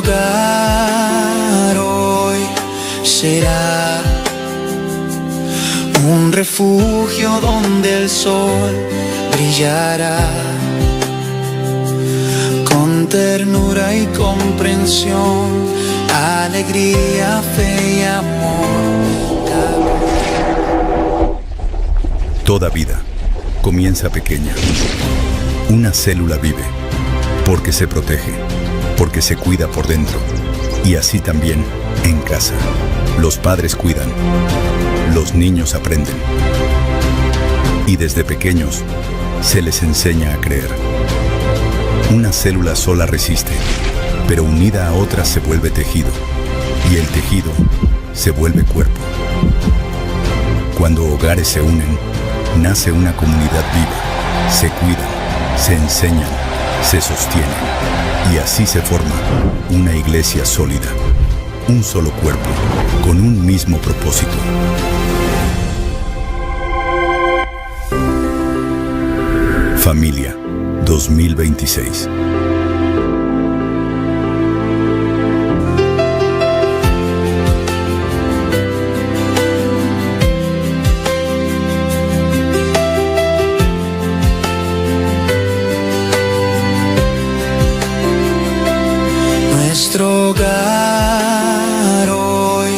hogar hoy será un refugio donde el sol brillará con ternura y comprensión, alegría, fe y amor. Toda vida comienza pequeña. Una célula vive porque se protege, porque se cuida por dentro. Y así también en casa. Los padres cuidan, los niños aprenden. Y desde pequeños se les enseña a creer. Una célula sola resiste, pero unida a otras se vuelve tejido. Y el tejido se vuelve cuerpo. Cuando hogares se unen, nace una comunidad viva. Se cuidan, se enseñan, se sostienen. Y así se forma una iglesia sólida. Un solo cuerpo, con un mismo propósito. Familia 2026. Nuestro hogar hoy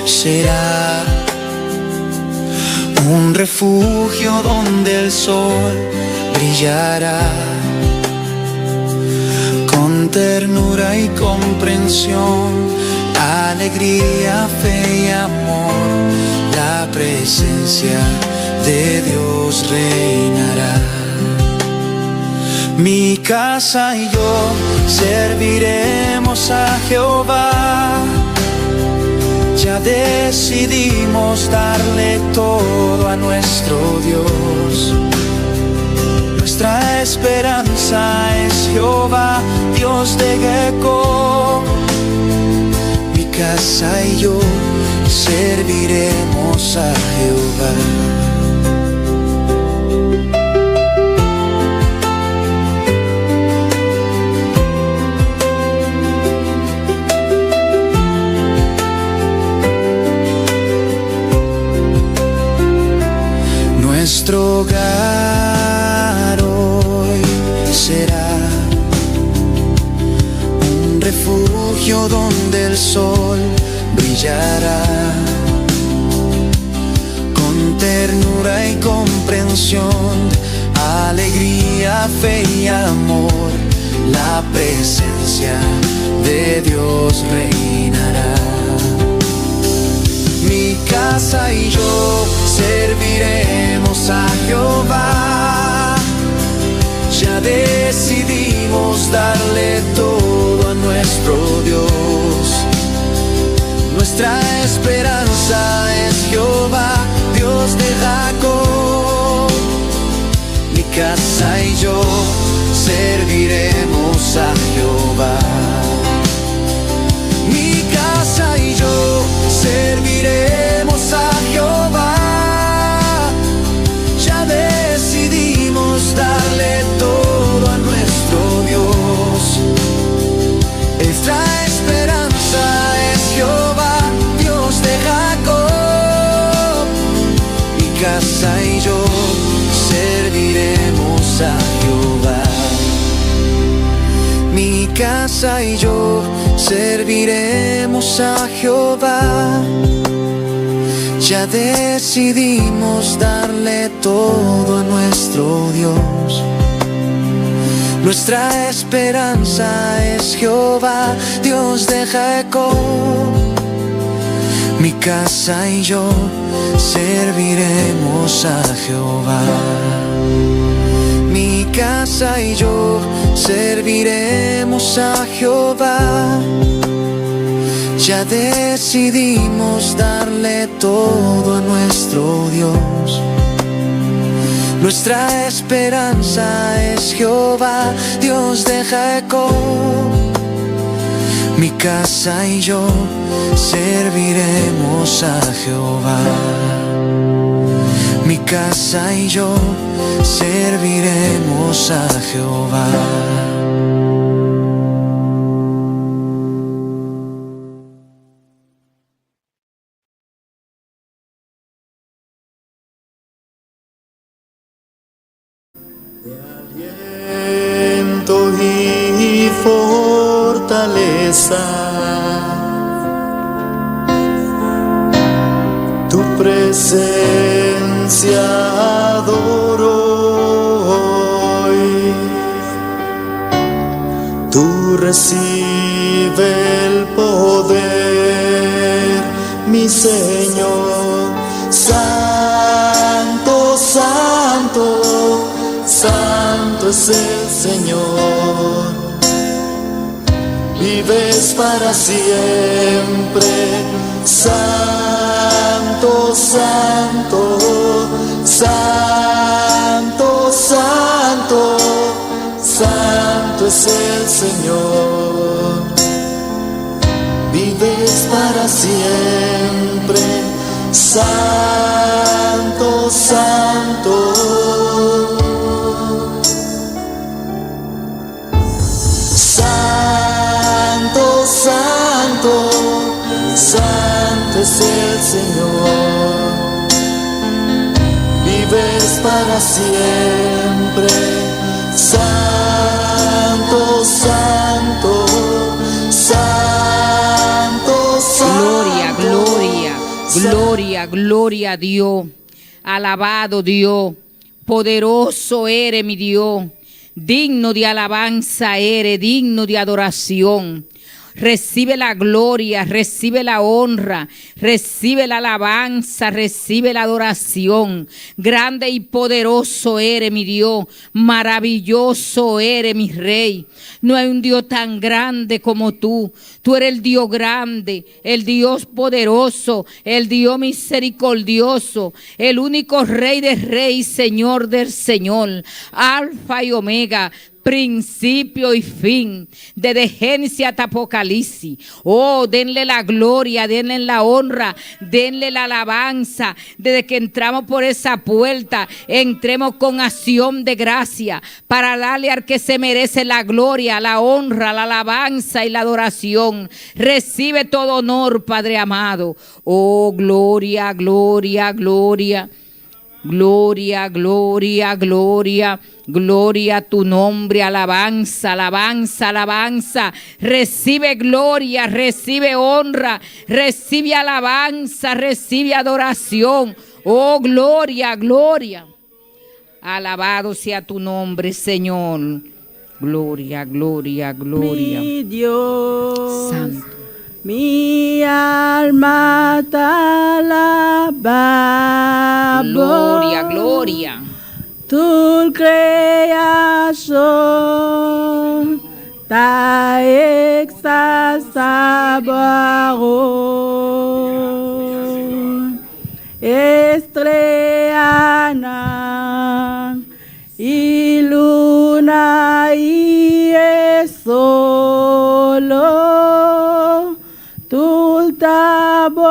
será un refugio donde el sol brillará con ternura y comprensión, alegría, fe y amor. La presencia de Dios reinará. Mi casa y yo serviremos a Jehová. Ya decidimos darle todo a nuestro Dios. Nuestra esperanza es Jehová, Dios de Jacob. Mi casa y yo serviremos a Jehová. Nuestro hogar hoy será un refugio donde el sol brillará con ternura y comprensión, alegría, fe y amor. La presencia de Dios reinará. Mi casa y yo serviremos a Jehová. Ya decidimos darle todo a nuestro Dios. Nuestra esperanza es Jehová, Dios de Jacob. Mi casa y yo serviremos a Jehová. Mi casa y yo serviremos a Jehová. Ya decidimos darle todo a nuestro Dios. Nuestra esperanza es Jehová, Dios de Jacob. Mi casa y yo serviremos a Jehová. Mi casa y yo serviremos a Jehová. Ya decidimos darle todo a nuestro Dios. Nuestra esperanza es Jehová, Dios de Jacob. Mi casa y yo serviremos a Jehová. Mi casa y yo serviremos a Jehová. Ya decidimos darle todo a nuestro Dios. Nuestra esperanza es Jehová, Dios de Jacob. Mi casa y yo serviremos a Jehová. Mi casa y yo serviremos a Jehová. fortaleza. Tu presencia adoro hoy. Tú recibe el poder, mi Señor. Santo, santo, santo es el Señor. Vives para siempre. Santo, santo, santo, santo, santo es el Señor. Vives para siempre. Santo, santo. Santo, santo, santo es el Señor. Vives para siempre. Santo, santo, santo, santo. Gloria, gloria, gloria, gloria a Dios. Alabado Dios. Poderoso eres mi Dios. Digno de alabanza eres, digno de adoración. Recibe la gloria, recibe la honra, recibe la alabanza, recibe la adoración. Grande y poderoso eres mi Dios, maravilloso eres mi Rey. No hay un Dios tan grande como tú. Tú eres el Dios grande, el Dios poderoso, el Dios misericordioso, el único Rey de Reyes, Señor del Señor, Alfa y Omega, principio y fin, desde Génesis hasta Apocalipsis. Oh, denle la gloria, denle la honra, denle la alabanza. Desde que entramos por esa puerta, entremos con acción de gracia para darle al que se merece la gloria, la honra, la alabanza y la adoración. Recibe todo honor, Padre amado. Oh, gloria, gloria, gloria. Gloria, gloria, gloria, gloria a tu nombre, alabanza, alabanza, alabanza. Recibe gloria, recibe honra, recibe alabanza, recibe adoración. Oh, gloria, gloria. Alabado sea tu nombre, Señor. Gloria, gloria, gloria. Mi Dios. Santo. Mi alma te alaba. Gloria, gloria. Tu creación te exaltaba hoy. Estrella y luna y el solo tu tabor,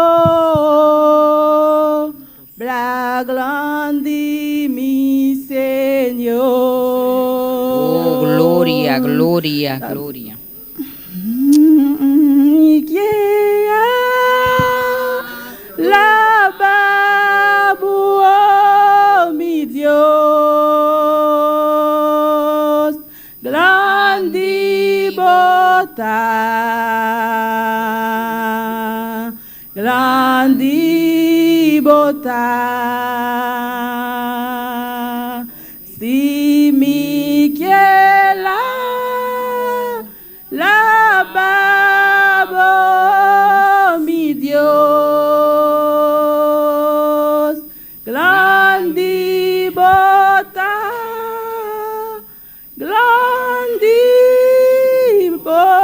grande mi Señor. Oh, gloria, gloria, gloria. Y quiera alabar, oh, mi Dios, grande bota, grande bota. Si mi quiera alabar, mi Dios, grande bota, grande bota.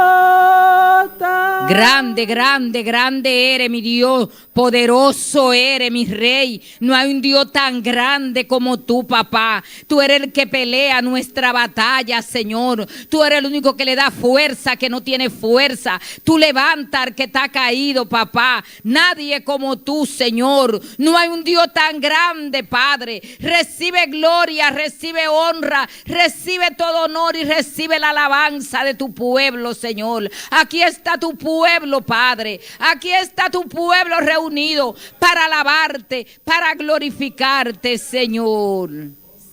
Grande, grande, grande eres mi Dios, poderoso eres mi Rey. No hay un Dios tan grande como tú, papá. Tú eres el que pelea nuestra batalla, Señor. Tú eres el único que le da fuerza que no tiene fuerza. Tú levantas al que está caído, papá. Nadie como tú, Señor. No hay un Dios tan grande, Padre. Recibe gloria, recibe honra, recibe todo honor y recibe la alabanza de tu pueblo, Señor. Aquí está tu pueblo, Padre. Aquí está tu pueblo reunido para alabarte, para glorificarte, Señor.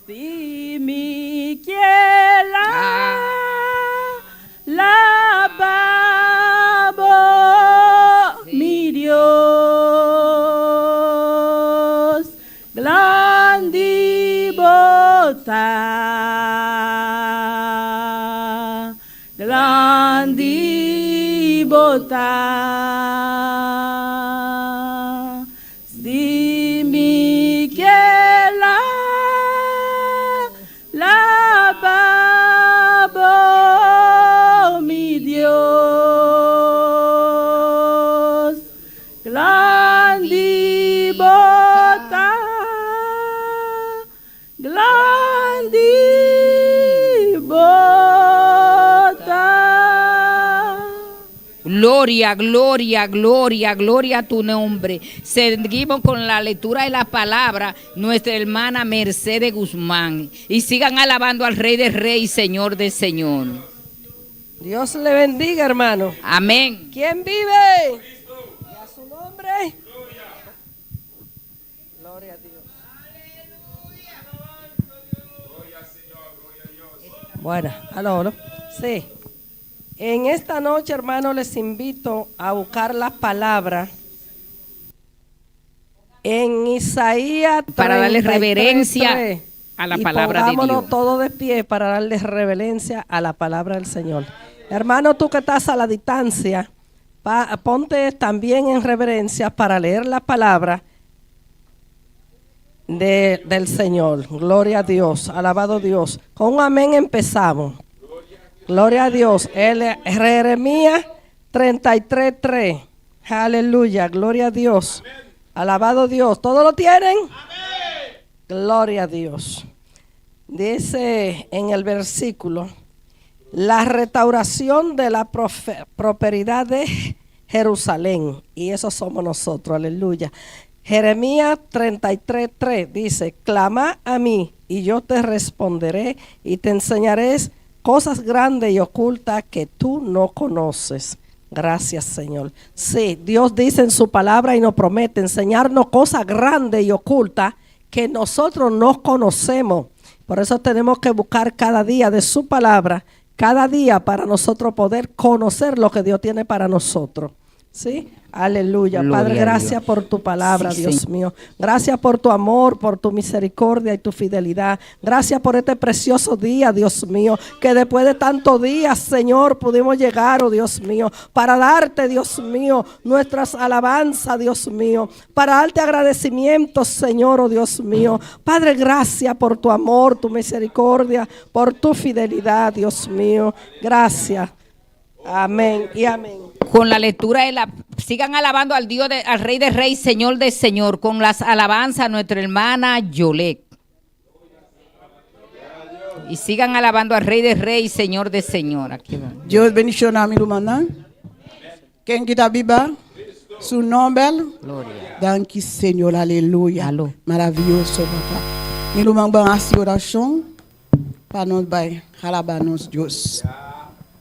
Si mi quiera alabar, grandi bontà. Dimmi che la babbo mi Dios, grandi bontà, grandi bontà. Gloria, gloria, gloria, gloria a tu nombre. Seguimos con la lectura de la palabra, nuestra hermana Mercedes Guzmán. Y sigan alabando al Rey de Reyes, Señor de Señor. Dios le bendiga, hermano. Amén. ¿Quién vive? Y a su nombre. Gloria a Dios. Bueno, aló, ¿no? Sí. En esta noche, hermano, les invito a buscar la palabra en Isaías 33, Para darle reverencia a la palabra de Dios. Pongámonos todos de pie para darle reverencia a la palabra del Señor. Hermano, tú que estás a la distancia, ponte también en reverencia para leer la palabra del Señor. Gloria a Dios, alabado Dios. Con un amén empezamos. Gloria a Dios. Jeremías 33:3. Aleluya, gloria a Dios. Alabado Dios. ¿Todos lo tienen? Gloria a Dios. Dice en el versículo: la restauración de la prosperidad de Jerusalén. Y eso somos nosotros, aleluya. Jeremías 33:3 dice: clama a mí y yo te responderé y te enseñaré cosas grandes y ocultas que tú no conoces. Gracias, Señor. Sí, Dios dice en su palabra y nos promete enseñarnos cosas grandes y ocultas que nosotros no conocemos. Por eso tenemos que buscar cada día de su palabra, cada día, para nosotros poder conocer lo que Dios tiene para nosotros. ¿Sí? Aleluya. Gloria Padre, gracias por tu palabra, Sí, Dios mío. Gracias por tu amor, por tu misericordia y tu fidelidad. Gracias por este precioso día, Dios mío, que después de tantos días, Señor, pudimos llegar, oh Dios mío, para darte, Dios mío, nuestras alabanzas, Dios mío, para darte agradecimiento, Señor, oh Dios mío. Padre, gracias por tu amor, tu misericordia, por tu fidelidad, Dios mío. Gracias. Amén y amén. Con la lectura de sigan alabando al Dios, al Rey de Reyes, Señor de Señor, con las alabanzas a nuestra hermana Yolek. Y sigan alabando al Rey de Reyes, Señor de Señor. Aquí va. Dios bendicionar mi lumana. Quem kita biba? Su nombre. Gloria. Danke, Senhor. Aleluia. Alô. Maravilhoso, papá. Mi lumang bang asi oração. Para nós vai. Alabanos Deus.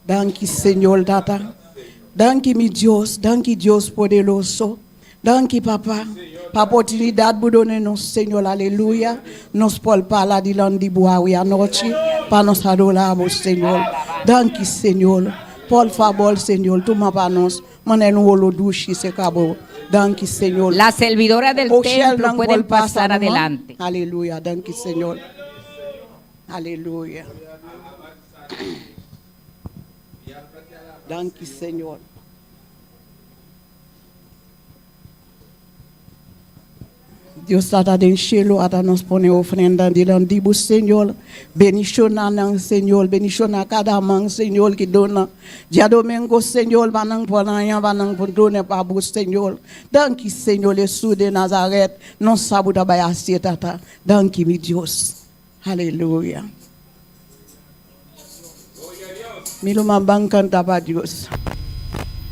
Danke, Senhor, tata. Danke, mi Deus. Danke, Deus poderoso. Danke, papá. Pa oportunidade budone-nos, Senhor, aleluia. Nos pode falar de landi boa a noite. Para nos adorarmos, Senhor. Danke, Senhor. Por favor, Senhor, toma para nós. Mané no olo dushi se acabou. Danke, Senhor. Las servidoras del O Shell templo Blanc pueden Paul pasa, pasar mamá. adelante. Aleluia. Danke, Senhor. Aleluia. Danke, Senhor. Deus está de enchê-lo, ata nos pone ofrenda de landibo, Senhor. Beniciona nang, Senhor. Beniciona cada mão, Senhor, que dona. Dia domingo, Senhor, banang ponanha, banang pondone pabu, Senhor. Danke, Senhor, Jesus de Nazaré. Não sabe da baia tata. Danke, meu Deus. Aleluia. Milo mabang canta para Deus.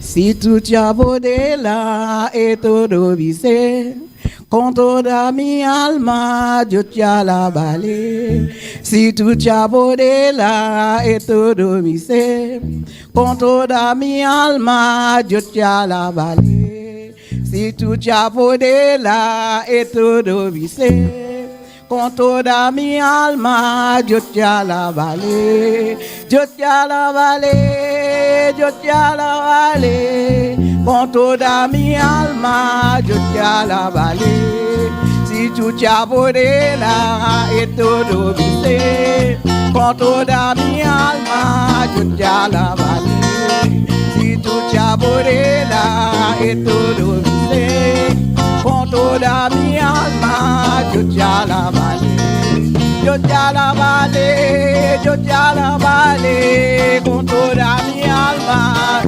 Se tu te abodelas e todo viser, com toda a minha alma eu te alabarei. Se tu te abodelas e todo viser, com toda a minha alma eu te alabarei. Se tu te abodelas e todo viser, com toda a minha alma eu te alabarei. Eu te alabarei, eu te alabarei. Com toda a minha alma eu te alabarei. Se tu te abodelas e todo viver, com toda a minha alma, yo te alabaré. Si tú te aborrecerás y todo mi ser, con toda mi alma, yo te alabaré. Yo te alabaré, yo te alabaré con toda mi alma.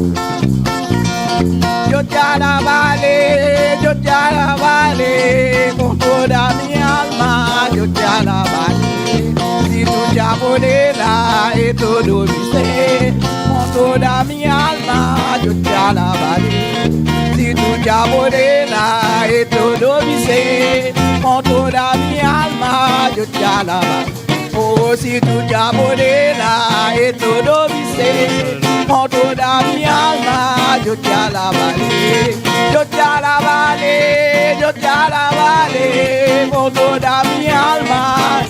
Yo te alabaré, yo te alabaré con toda mi alma. Yo te alabaré. Si tú te aborrecerás y todo mi ser, con toda mi alma, yo te alabaré. Si tú te aborrecerás y todo mi ser, con toda mi alma, yo te alabaré. Oh, si tú te aborrecerás y todo mi ser, con toda mi alma, yo te alabaré. Yo te alabaré, yo te alabaré, con toda mi alma.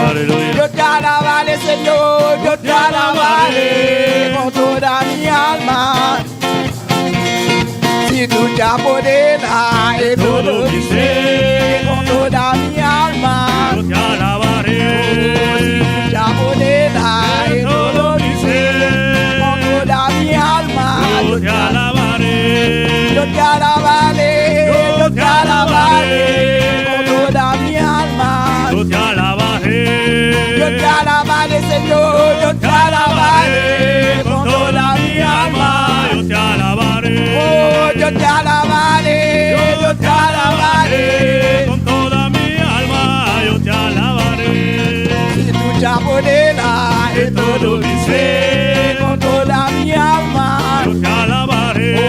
Aleluya. Yo te alabaré, Señor, yo te alabaré con toda mi alma. Si tú te aborrecerás y todo mi ser, con toda mi alma. Yo te alabaré. Si tú te aborrecerás y todo mi ser, con toda mi alma. Yo te alabaré. Yo te alabaré, yo te alabaré con toda mi alma. Yo te alabaré. Yo te alabaré, Señor, yo te alabaré con toda mi alma. Yo te alabaré. Oh, yo te alabaré, yo te alabaré. Con toda mi alma yo te alabaré. Si tú te aborrecerás y todo mi ser, con toda mi alma. Yo te alabaré. Oh,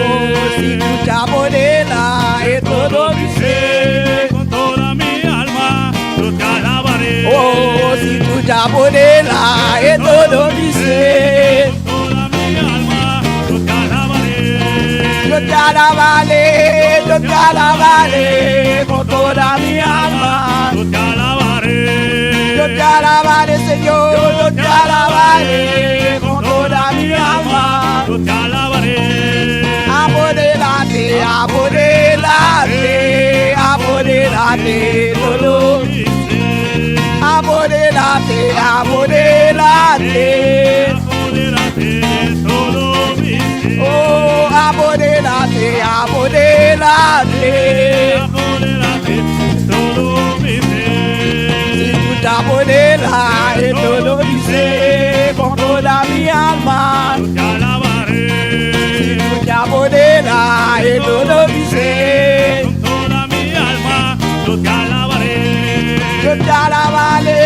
si tú te aborrecerás y todo mi ser, con toda mi alma yo te alabaré. oh, si tú te aborrecerás y todo mi ser. Con toda mi alma yo te alabaré. Yo te alabaré, yo te alabaré con toda mi alma. Yo te alabaré. Yo te alabaré, Señor, yo te alabaré con toda mi alma. Yo te alabaré. Aborrélate, aborrélate, aborrélate, todo. Aborrélate, aborrélate. Apodérate de todo mi ser. Oh, aborrélate, aborrélate. Apodérate de todo mi ser. Si tú te aborrecerás y todo mi ser, con toda mi alma. Yo te alabaré. Si tú te aborrecerás y todo mi ser, Con toda mi alma yo te alabaré. yo te alabaré,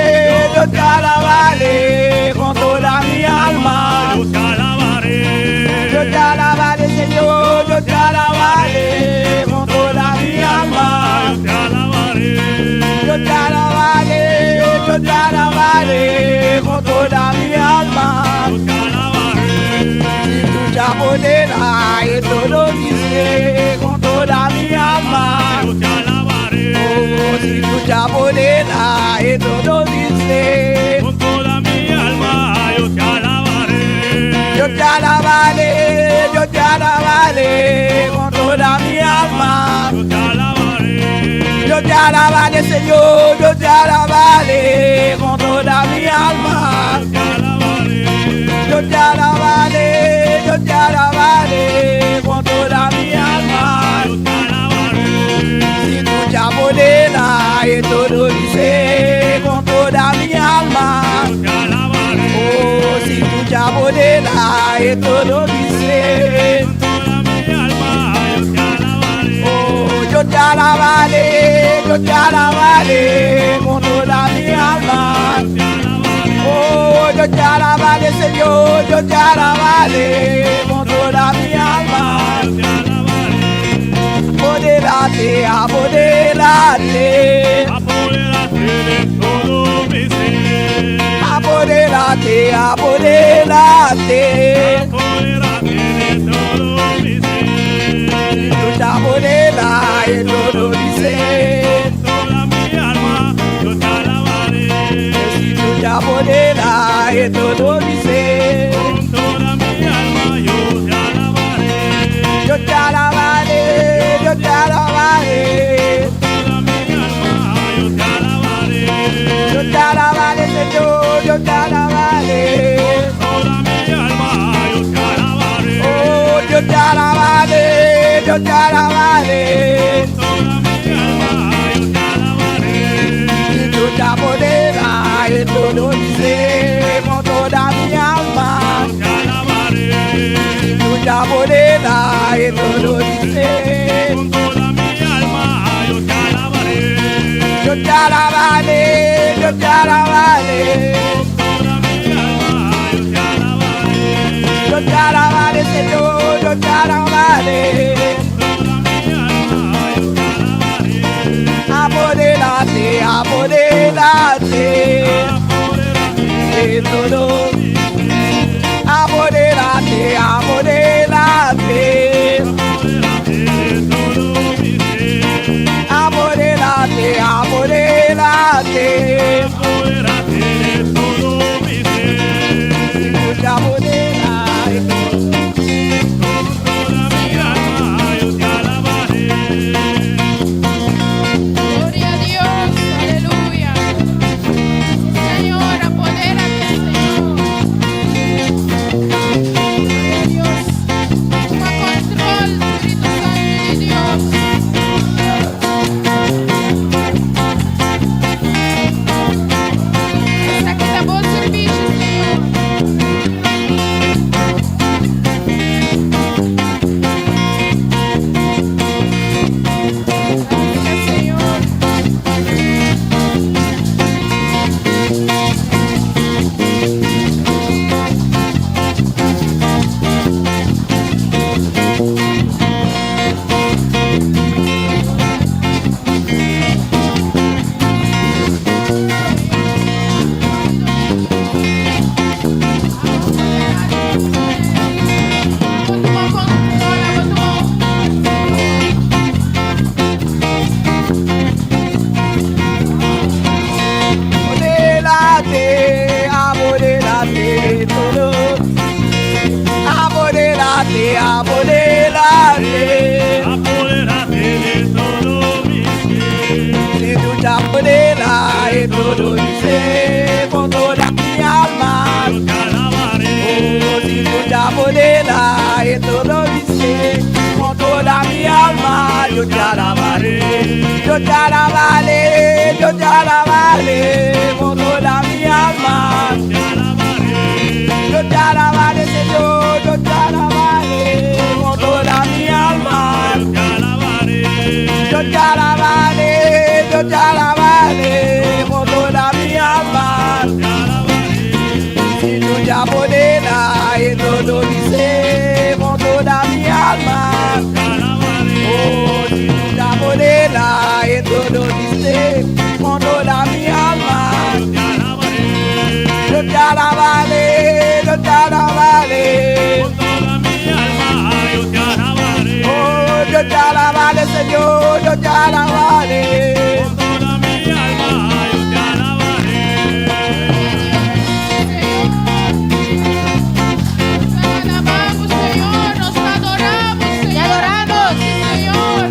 yo te alabaré con toda mi alma. Yo te alabaré. Yo te alabaré, Señor, yo te alabaré con toda mi alma. Yo te alabaré. Yo te alabaré, yo te alabaré con toda mi alma. Yo te alabaré. Si tú te aborrecerás y todo mi ser, con toda mi alma. Yo te alabaré. Oh, si tú te aborrecerás y todo mi ser, Con toda mi alma yo te alabaré. yo te alabaré, yo te alabaré con toda mi alma. Yo te alabaré. Yo te alabaré, Señor, yo te alabaré con toda mi alma. Yo te alabaré. Yo te alabaré, yo te alabaré con toda mi alma. Yo te alabaré. Si tú te aborrecerás y todo mi ser, con toda mi alma. Yo te alabaré. Oh, si tú te aborrecerás y todo mi ser, Con toda mi alma yo te alabaré. oh, yo te alabaré, yo te alabaré con toda mi alma. Yo te alabaré. Oh, yo te alabaré, Señor, yo te alabaré con toda mi alma. Yo te alabaré. Aborrélate, aborrélate, Apodérate de todo mi ser. aborrélate, aborrélate. Apodérate de todo mi ser. Tú te aborrecerás y todo mi ser. Con toda mi alma yo te alabaré. Si tú te aborrecerás y todo mi ser. Con toda mi alma yo te alabaré. Yo te alabaré, yo te alabaré. Toda mi alma yo te alabaré. Yo te alabaré, Señor, yo te alabaré. yo te alabaré. toda mi alma yo te alabaré. Y tú te apoderas en todo mi ser, con toda mi alma. Te alabaré. Y tú te apoderas en todo mi ser. Con toda mi alma yo te alabaré. Yo te alabaré, yo te alabaré. Toda mi alma yo te alabaré. Yo te alabaré, Señor, yo te alabaré. Toda mi alma yo te alabaré. Apodérate, apodérate. De todo. Apodérate, apodérate. Apodérate, apodérate. Tú te apoderas. Gloria a Dios, aleluya. Señor, apodérate, Señor. Gloria a Dios. Toma control, Espíritu Santo de Dios. Hasta que acabó el servicio, Señor. Gracias, Señor. Toma control, Apodérate, apodérate, todo. Apodérate, apodérate. Apodérate de todo mi ser. Si tú te apoderas en todo mi ser, con toda mi alma. Yo te alabaré. Oh, si tú te apoderas en todo mi ser, con toda mi alma, yo te alabaré. Yo te alabaré, yo te alabaré, con toda mi alma. Te alabaré. Yo te alabaré, Señor, yo te alabaré, con toda mi alma. Te alabaré. Yo te alabaré, yo te alabaré, con toda mi alma. Te alabaré. Si tú te apoderas en todo mi ser, con toda mi alma. Te alabaré. Oh, si tú te apoderas en todo mi ser, con toda mi alma. Te alabaré. Yo te alabaré, yo te alabaré. Con toda mi alma yo te alabaré. Oh, yo te alabaré, Señor, yo te alabaré. Con toda mi alma yo te alabaré. Te alabamos, Señor, nos adoramos, Señor. Te adoramos, Señor.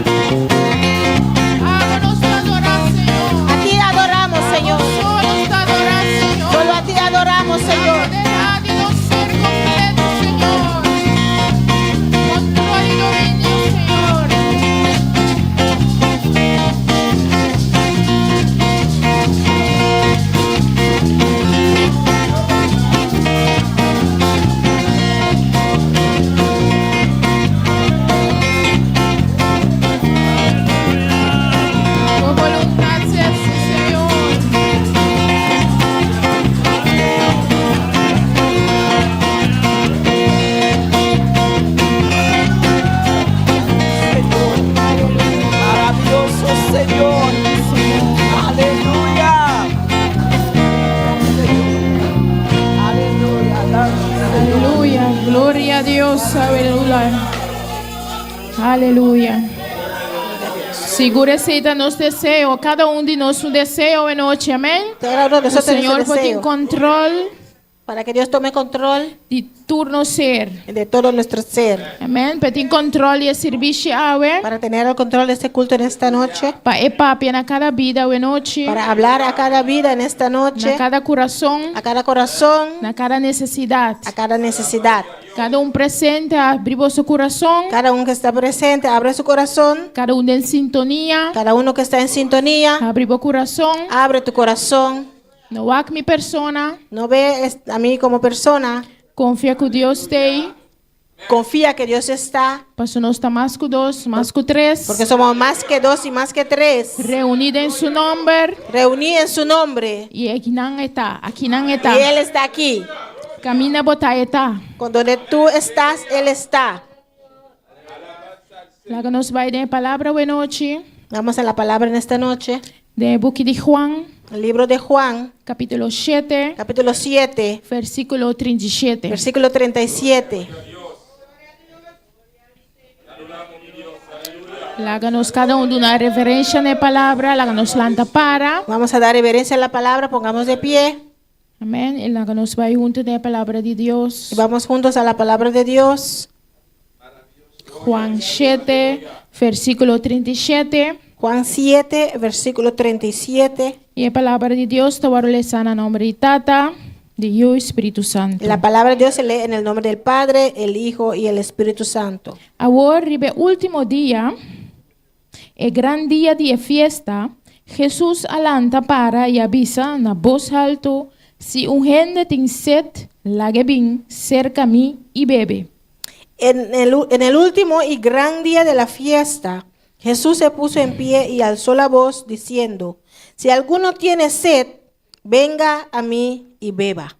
Háganos adorar, Señor. A ti adoramos, Señor. Solo te adorar, Señor. Solo a ti adoramos, Señor. Apoderad y no ser completo, Señor. Control y dominio, Señor. Tu voluntad sea así, Señor. Maravilloso Señor. Aleluya. Aleluya. Aleluya, gloria a Dios, aleluya. Aleluya. Segura-se nos deseo, cada de nós deseo en noche, amén. Cada uno de O nosotros Señor nuestro pode deseo, control para que Dios tome control de turno ser. de todo nuestro ser, Amém. Para ter controle e serviço awe. para tener el control de este culto en esta noche, Para epapia na cada vida ou noite. para hablar a cada vida en esta Na noche, cada coração. a cada corazón, Na cada necessidade. a cada necesidad. Cada um presente abriu seu coração. Cada uno que está presente, abre su corazón. Cada um em sintonia Cada uno que está en sintonía, abriu o coração. abre tu corazón. Não há que minha persona No ve a mí como persona. confia que Deus tem. Confía que Dios está. Para nós está mais que dois, mais que três. Porque somos más que dos y más que tres. Reunidos em seu nome. Reuní en su nombre. E aqui não está. Aqui não Y está. Él está aquí. Camina botar está. Con donde tú estás, Él está. Lá que nós vai dar a palavra hoje noite. Vamos a la palabra en esta noche. Do book de Juan, El libro de Juan, capítulo 7, capítulo 7, versículo 37. versículo 37. Lá que nós cada um dá uma reverência na palavra, lá que nós lanta para. Vamos a dar reverencia a la palabra, pongamos de pie Amém. E lá que nós vai junto da palavra de Deus. y vamos juntos a la palabra de Dios. Juan 7, versículo 37. Juan 7, versículo 37. E a palavra de Deus está orelhada em nome de Tata, de Hijo e Espírito Santo. La palabra de Dios se lee en el nombre del Padre, el Hijo y el Espíritu Santo. Agora, o último dia, é grande dia de festa. Jesus alanta para e avisa na voz alta: se gente tem sede, lague bem cerca a mim e bebe. En el último y gran día de la fiesta, Jesús se puso en pie y alzó la voz diciendo: si alguno tiene sed, venga a mí y beba.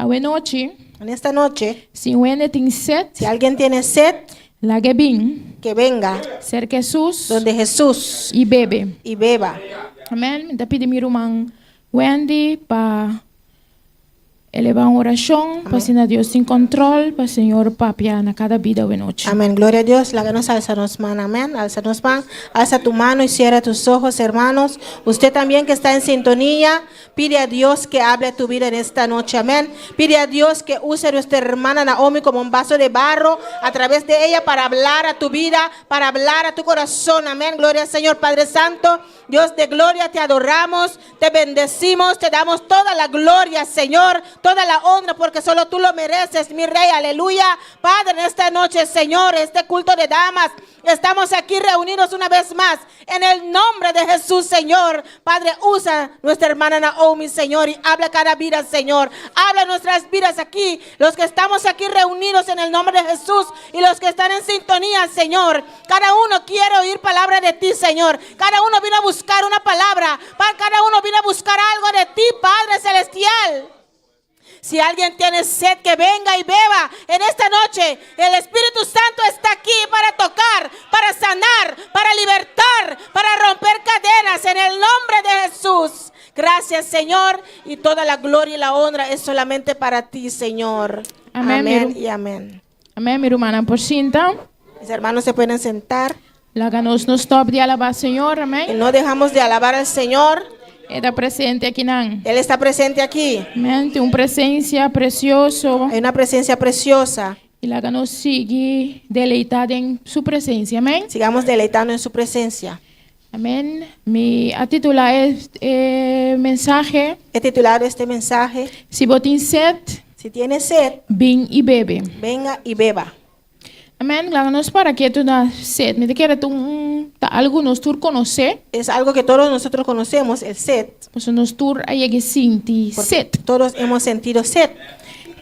Hoje noite, En esta noche, se gente tem sede, si alguien tiene sed, lague bem que venga cerca Jesus donde Jesús e bebe. y beba. Amém. Então, pedi minha irmã Wendy para elevar uma oração, para que Deus tem controle, para o Senhor papiar na cada vida hoje noite. Amén. Gloria a Dios. La que nos alza nos mano. Amén. Alza man. Alza tu mano y cierra tus ojos, hermanos. Usted también que está en sintonía, pide a Dios que hable a tu vida en esta noche. Amén. Pide a Dios que use a nuestra hermana Naomi como un vaso de barro a través de ella para hablar a tu vida, para hablar a tu corazón. Amén. Gloria al Señor Padre Santo. Dios de gloria, te adoramos, te bendecimos, te damos toda la gloria, Señor, toda la honra, porque solo tú lo mereces, mi Rey, aleluya. Padre, en esta noche, Señor, este culto de damas, estamos aquí reunidos una vez más, en el nombre de Jesús, Señor. Padre, usa nuestra hermana Naomi, Señor, y habla cada vida, Señor. Habla nuestras vidas aquí, los que estamos aquí reunidos en el nombre de Jesús, y los que están en sintonía, Señor. Cada uno quiere oír palabra de ti, Señor. Cada uno vino a buscar una palabra, cada uno vino a buscar algo de ti, Padre Celestial. Si alguien tiene sed, que venga y beba en esta noche. El Espíritu Santo está aquí para tocar, para sanar, para libertar, para romper cadenas en el nombre de Jesús. Gracias, Señor, y toda la gloria y la honra es solamente para ti, Señor. Amén, Amén y amén. Amém, minha irmã, por cinta. Mis hermanos se pueden sentar. Lá que nós não stop de alabar o Senhor, Y amém. no dejamos de alabar al Señor. Está presente aqui, não. Él está presente aquí. Amém. Tem uma presença preciosa. Hay una presencia preciosa. E lá que nós seguimos deleitados em sua presença, amém. Sigamos deleitando en su presencia. Amém. A titular é mensagem. He titulado este mensaje: Se você tem sede, si tienes sed, vem e bebe. venga y beba. Amém. Lá que nós para que tu na sede, me quer algo nós tur conhecer, Es algo que todos nosotros conocemos, el sed. pois nós tur aí que sente Porque sede. todos hemos sentido sed.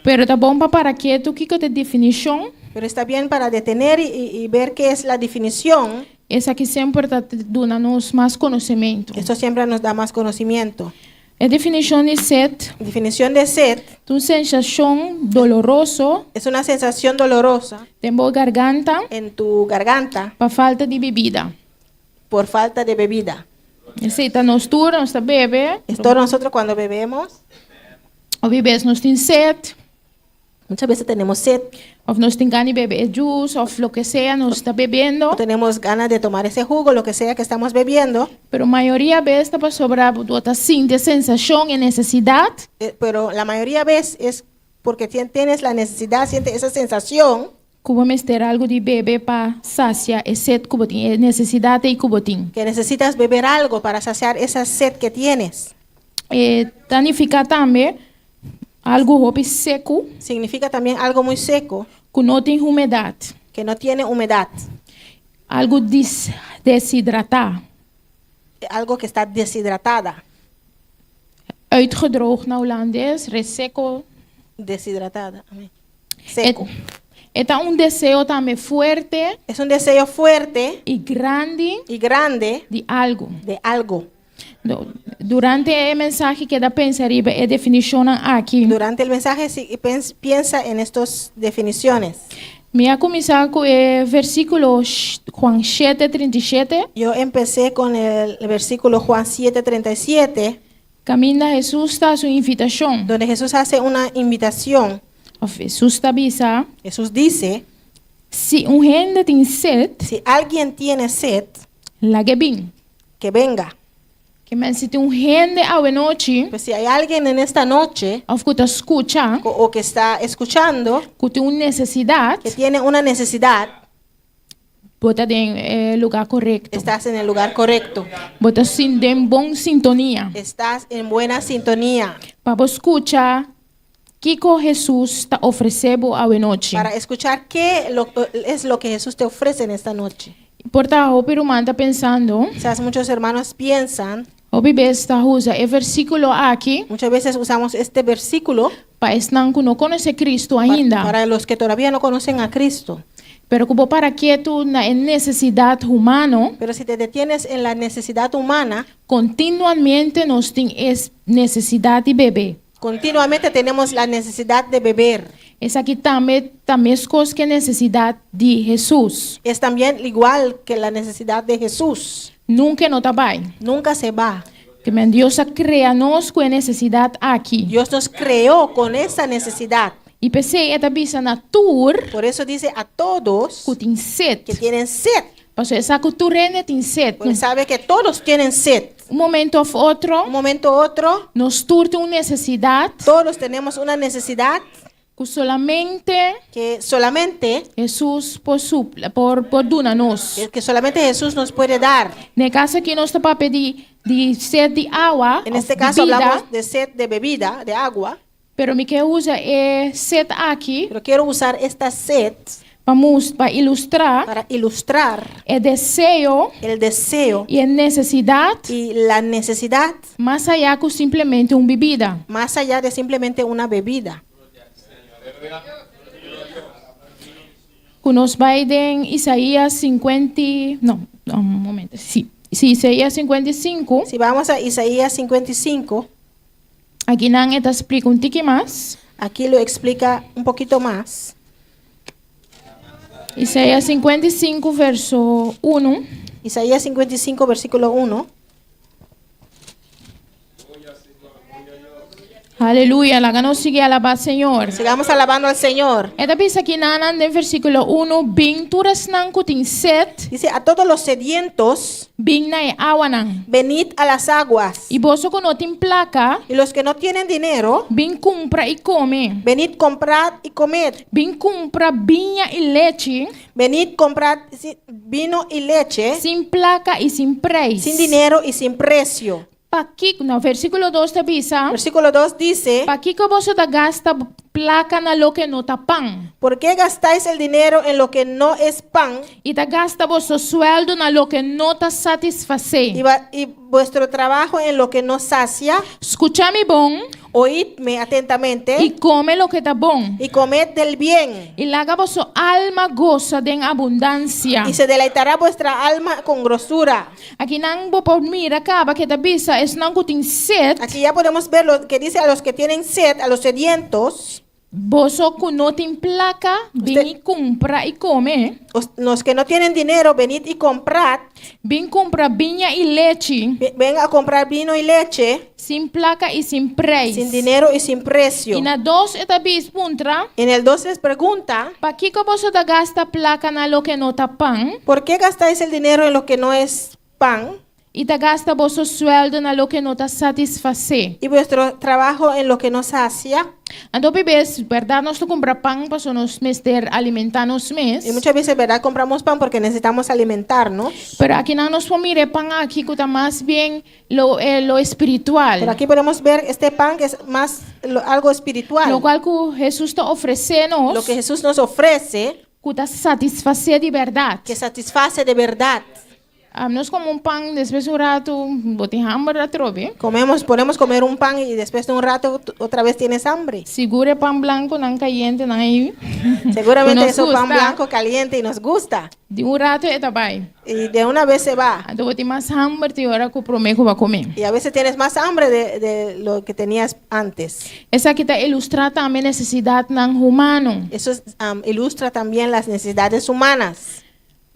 Pero tá bom para que tu que te definição, Pero está bien para detener y ver qué es la definición. essa que sempre tá dando-nos mais conhecimento. Esto siempre nos da más conocimiento. A definição de sede, Definición de sed tu sensação doloroso, es una sensación dolorosa tem boa garganta, en tu garganta para falta de bebida. por falta de bebida. Esse tá nos tur, nós tá bebe, Esto nosotros cuando bebemos, ou bebês nós tem sede, muchas veces tenemos sed, ou nós tem ganas de beber juice, ou lo que seja, nós está bebendo, no tenemos ganas de tomar ese jugo, lo que sea que estamos bebiendo, pero a maioria vezes tá para sobrar, tu tá sente sensação e necessidade, pero la mayoría de veces es porque tienes la necesidad, sientes esa sensación que vamos ter algo de beber para saciar a sede que tem, a necessidade e que tem. que necesitas beber algo para saciar esa sed que tienes. Tanificar também, algo hopi seco, significa también algo muy seco, que no tiene humedad, que no tiene humedad, algo deshidratado, algo que está deshidratada. uitgedroogd naar Hollandes, reseco. Deshidratada. Amén. Seco. Está un deseo también fuerte Es un deseo fuerte y grande y grande de algo. de algo. Durante el mensaje que da pensar y definición aquí, Durante el mensaje piensa en estas definiciones. me ha comenzado con el versículo Juan 7:37. Yo empecé con el versículo Juan 7:37, Camina Jesús está su invitación. donde Jesús hace una invitación. Jesús está avisa, Jesús dice, si un gente tiene sed, si alguien tiene sed, la que bin. que venga. Que me si un gente a noche, Pues si hay alguien en esta noche of que te escucha, o que está escuchando, que tiene una necesidad, que tiene una necesidad, bota en el lugar correcto. estás en el lugar correcto. Bota sin en buena sintonía. Estás en buena sintonía Para escuchar qué Jesús está ofreciendo a noche. para escuchar qué es lo que Jesús te ofrece en esta noche. Por tanto, pero man está pensando, Quizás muchos hermanos piensan, o bebé está usa el versículo aquí, muchas veces usamos este versículo para estar que no conoce Cristo ainda. para los que todavía no conocen a Cristo. Pero como para que tú en necesidad humana, Pero si te detienes en la necesidad humana, continuamente nos es necesidad de beber. continuamente tenemos la necesidad de beber. Es aquí también es cosa que necesidad de Jesús. Es también igual que la necesidad de Jesús. Nunca no está ahí. Nunca se va. Que Dios crea nos con necesidad aquí. Dios nos creó con esa necesidad. Y pensé esta visa natura Por eso dice a todos que tiene sed. que tienen sed. Pues esa cultura tiene sed. Porque sabe que todos tienen sed. Un momento u otro, Un momento u otro, nos turta una necesidad todos tenemos una necesidad que solamente que solamente por donarnos. que solamente Jesús nos puede dar. En el caso que no está para pedir de sed de agua, En este o caso bebida, hablamos de sed de bebida, de agua, pero mi que usa sed aquí pero quiero usar esta sed para ilustrar para ilustrar el deseo el deseo y la necesidad y la necesidad más allá que simplemente una bebida. más allá de simplemente una bebida. Que nos va en Isaías 50, un momento, sí, Isaías 55, Si vamos a Isaías 55, aquí nan te explica un tique más. aquí lo explica un poquito más. Isaías 55, verso 1. Isaías 55, versículo 1. Aleluya, la gana sigue alabar Señor. Sigamos alabando al Señor. Esta pieza aquí nanan en versículo 1, bin turas nan kuting set, Dice, a todos los sedientos, bin na awanan. venid a las aguas. Y vos que no tienen placa, Y los que no tienen dinero, bin compra y come. venid comprad y comed. Bin compra viña y leche, Venid comprad vino y leche, sin placa y sin precio. sin dinero y sin precio. Pa aquí, no, versículo 2 te avisa, Versículo 2 dice, pa aquí que vos te gasta placa na lo que no ta pan. ¿por qué gastáis el dinero en lo que no es pan Y te gasta vos sueldo na lo que no te satisface. y vuestro trabajo en lo que no sacia? Escúchame bon Oídme atentamente y come lo que está bon. y comed del bien. Y la haga vuestro alma goza de en abundancia. Y se deleitará vuestra alma con grosura. Aquí nango por mira acaba que te avisa es nango tin set. Aquí ya podemos ver lo que dice a los que tienen sed, a los sedientos. Boso que no tin placa, ven y compra y come. Los que no tienen dinero, venid y comprad. Ven compra viña y leche. Ven a comprar vino y leche, Sin placa y sin precio. sin dinero y sin precio. Y na dos etabis puntra. En el 2 les pregunta, Pa aquí que vos te gasta placa na lo que no ta pan. ¿por qué gastáis el dinero en lo que no es pan? y te gasta vuestro sueldo en lo que no te satisface. y vuestro trabajo en lo que nos sacia. Entonces, ves, verdad, nos compra pan para nos meter alimentarnos mes. Y muchas veces, ¿verdad? Compramos pan porque necesitamos alimentarnos. Pero aquí no nos mire pan aquí que está más bien lo espiritual. Pero aquí podemos ver este pan que es más algo espiritual. Lo cual que Jesús te ofrece Lo que Jesús nos ofrece, que te satisface de verdad. que satisface de verdad. No es como un pan después de un rato, botijamos la trobe. Podemos comer un pan y después de un rato otra vez tienes hambre. Seguro pan blanco, no caliente, no hay. Seguramente Nos es un pan gusta. blanco caliente y nos gusta. De un rato está bye. Y de una vez se va. Entonces, bote más hambre y ahora que prometo va a comer. Y a veces tienes más hambre de lo que tenías antes. Esa que te ilustra también necesidad nan humano. Eso ilustra también las necesidades humanas.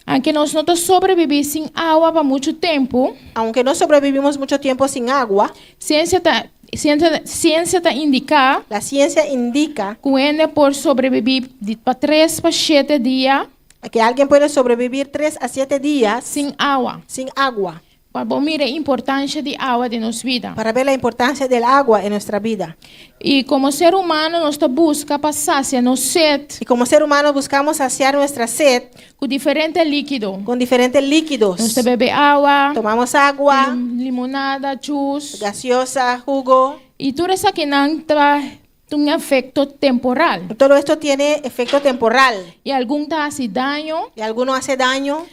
Aunque nosotros sobrevivimos sin agua para mucho tiempo, Aunque no sobrevivimos mucho tiempo sin agua, ciencia te indica la ciencia indica que por sobrevivir para 3 para 7 días que alguien puede sobrevivir 3 a 7 días sin agua. sin agua. Para mire la importancia de agua de nuestra vida. Para ver la importancia del agua en nuestra vida. Y como ser humano, nos busca pasar nos sed Y como ser humano buscamos saciar nuestra sed con diferentes líquidos. con diferentes líquidos. Nos bebe agua, Tomamos agua, limonada, juice. gaseosa, jugo. Y todo eso que no trae un efecto temporal. Todo esto tiene efecto temporal. Y algún te hace daño. Y alguno hace daño.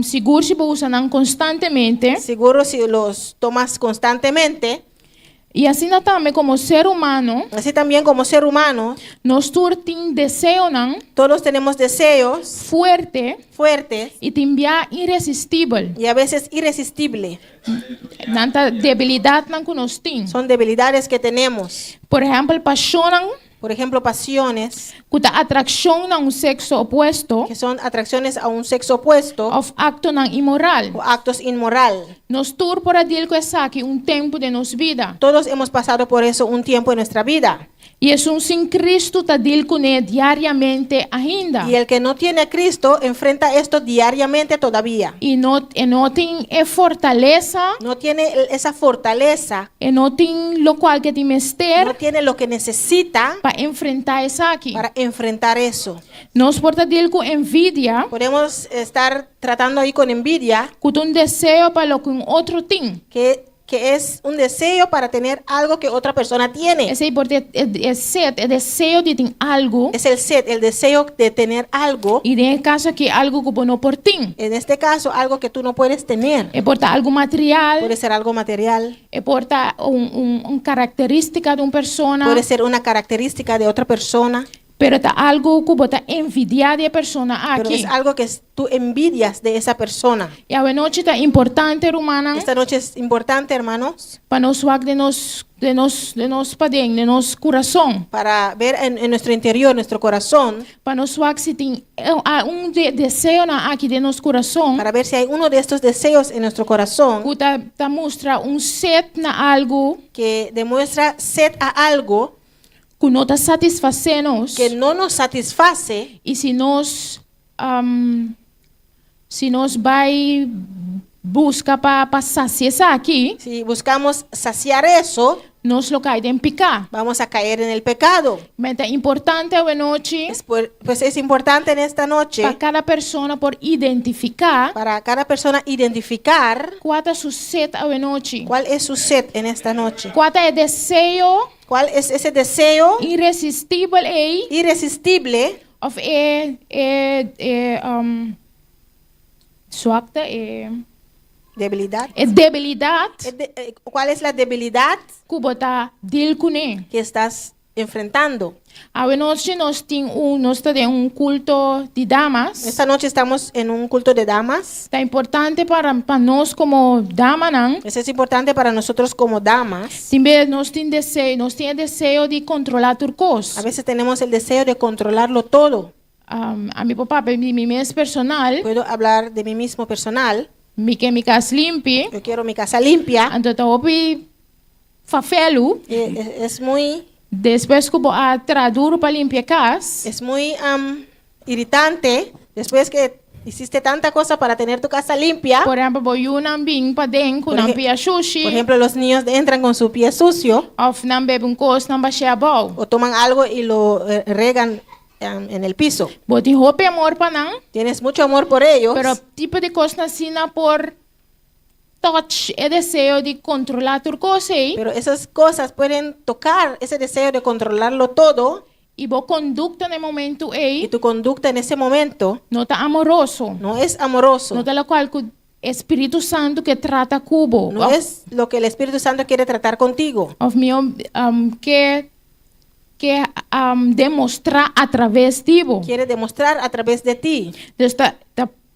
Seguro si usan constantemente. Seguro si los tomas constantemente. Y así también como ser humano, Así también como ser humano, nos turtin deseo todos tenemos deseos fuerte fuertes y timbia irresistible. y a veces irresistibles. Tanta debilidad que nos tiene. Son debilidades que tenemos. Por ejemplo, pasión, Por ejemplo, pasiones, cuta atracción a un sexo opuesto, que son atracciones a un sexo opuesto of acto inmoral. o actos inmoral. Nos tur por adil que saque un tiempo de nos vida. Todos hemos pasado por eso un tiempo en nuestra vida. Y es un sin Cristo tadil con él diariamente ainda. Y el que no tiene a Cristo enfrenta esto diariamente todavía. Y no tiene fortaleza, No tiene esa fortaleza, y no tiene lo cual que tiene no tiene lo que necesita para enfrentar eso aquí. para enfrentar eso. Nos porta dil con envidia, Podemos estar tratando ahí con envidia, con un deseo para lo que un otro tiene. que es un deseo para tener algo que otra persona tiene. Ese porque es sed, el deseo de tener algo. Es el sed, el deseo de tener algo. Y en el caso que algo que no por ti. En este caso, algo que tú no puedes tener. Porta algo material, Puede ser algo material, porta un característica de una persona, puede ser una característica de otra persona, pero está algo que está envidia de persona pero aquí. es algo que tú envidias de esa persona. Y a noche está importante, hermana, Esta noche es importante, hermanos, para nos de nos corazón, para ver en nuestro interior, nuestro corazón, para nos si tiene un deseo aquí de nos corazón, para ver si hay uno de estos deseos en nuestro corazón que te muestra un sed na algo que demuestra sed a algo que no te satisfacemos. que no nos satisface. Y si nos va y busca para saciar aquí, Si buscamos saciar eso, nos lo cae en picar. vamos a caer en el pecado. Es importante hoy noche Pues es importante en esta noche para cada persona por identificar para cada persona identificar cuál es su sed hoy noche. cuál es su sed en esta noche. Cuál es el deseo ¿Cuál es ese deseo irresistible irresistible of suacta debilidad? debilidad ¿Cuál es la debilidad que bota dil kune. que estás enfrentando? Hoy noche nos tenemos un culto de damas. Esta noche estamos en un culto de damas. Está importante para nos como damas. Eso es importante para nosotros como damas. También nos tiene deseo de controlar turcos. A veces tenemos el deseo de controlarlo todo. A mi papá, mi mes personal, Puedo hablar de mí mismo personal. mi casa limpia. Yo quiero mi casa limpia. Entonces, opi fafelu. Es muy Después como a tradur para limpiar casa. irritante después que Hiciste tanta cosa para tener tu casa limpia. Por exemplo, boy unang bing pa den Por kunang ej- pia sushi. Por ejemplo, los niños entran con su pie sucio Of nang bebeng kos nang basya baw. o toman algo y lo regan en el piso. Boti hope amor pa nang. Tienes mucho amor por ellos, Pero tipo de kos na sina por touch e deseo de controlar tu cosa. pero esas cosas pueden tocar ese deseo de controlarlo todo Y bo conducta en el momento y tu conducta en ese momento no está amoroso. no es amoroso. No está la cual cu Espíritu Santo que trata cubo. No es lo que el Espíritu Santo quiere tratar contigo. Of mío que demostrar a través dibo. Quiere demostrar a través de ti. Esta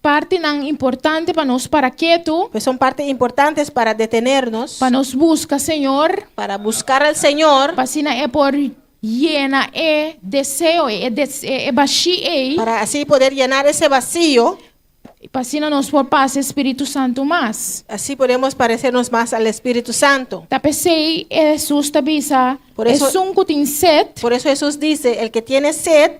parte tan importante para nos para quieto, Pues son partes importantes para detenernos, para nos busca Señor, para buscar al Señor, para si na por llena deseo bashi para así poder llenar ese vacío. para si nos por paz Espíritu Santo más. Así podemos parecernos más al Espíritu Santo. Tapesei Jesús tabisa Por eso- es un kutin set Por eso Jesús dice, el que tiene sed,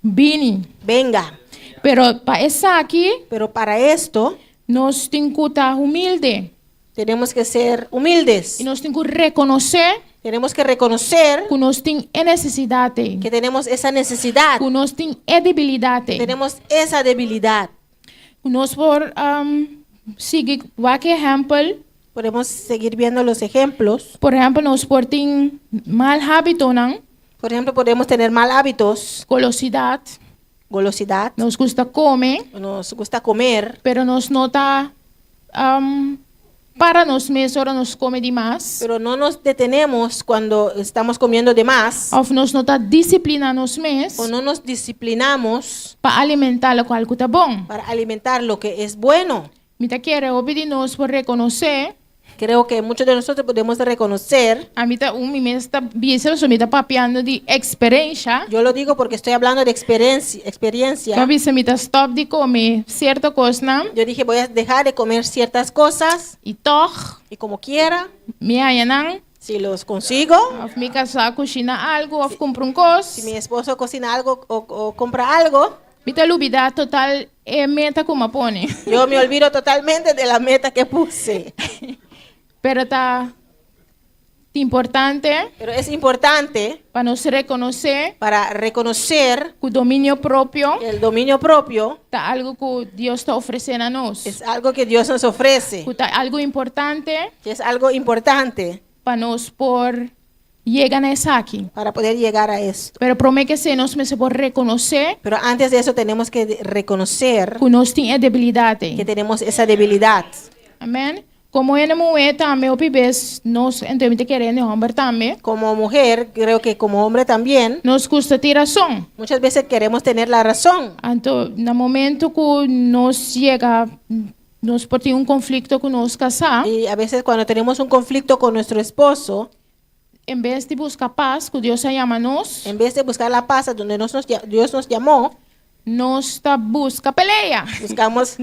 bini. venga. Pero para esa aquí Pero para esto nos tinkuta humilde tenemos que ser humildes. y nos tinku reconocer Tenemos que reconocer que nos tin necesidad, que tenemos esa necesidad, que nos tin debilidad. tenemos esa debilidad. Nos por seguir qualquer ejemplo, Podemos seguir viendo los ejemplos. por ejemplo, nos por tin mal hábito nan, Por ejemplo, podemos tener mal hábitos, golosidad, golosidad, nos gusta comer, nos gusta comer, pero nos nota para nos mesmos ahora nos come demais. pero no nos detenemos cuando estamos comiendo de más Of nos nota disciplina nos mes o no nos disciplinamos para alimentar lo cual está bom. para alimentar lo que es bueno. Mita quiere obedecernos por reconocer. Creo que muchos de nosotros podemos reconocer. A mí me está viendo, me está papiando de experiencia. Yo lo digo porque estoy hablando de experiencia. A veces me está stop de comer cierta cosa Yo dije, voy a dejar de comer ciertas cosas y toch y como quiera, me hayan si los consigo, of mi casa cocina algo, of compro un cos. si mi esposo cocina algo o compra algo, Me está olvidar total meta como pone. yo me olvido totalmente de la meta que puse. Pero está importante Pero es importante para nos reconocer para reconocer que el dominio propio que el dominio propio está algo que Dios está ofreciendo a nos. es algo que Dios nos ofrece, Que está algo importante que es algo importante para nos por llegar a esa aquí. para poder llegar a esto. Pero promete que se nos me se por reconocer Pero antes de eso tenemos que reconocer que nos tiene debilidad. que tenemos esa debilidad. Amén. Como en el momento también opibes nos entendemos que el hombre también Como mujer, creo que como hombre también, nos gusta tirar razón. muchas veces queremos tener la razón. Entonces, en el momento que nos llega, nos por un conflicto con nos casar, Y a veces cuando tenemos un conflicto con nuestro esposo, en vez de buscar paz, que Dios llama a nos, en vez de buscar la paz a donde Dios nos llamó, nos está busca pelea. buscamos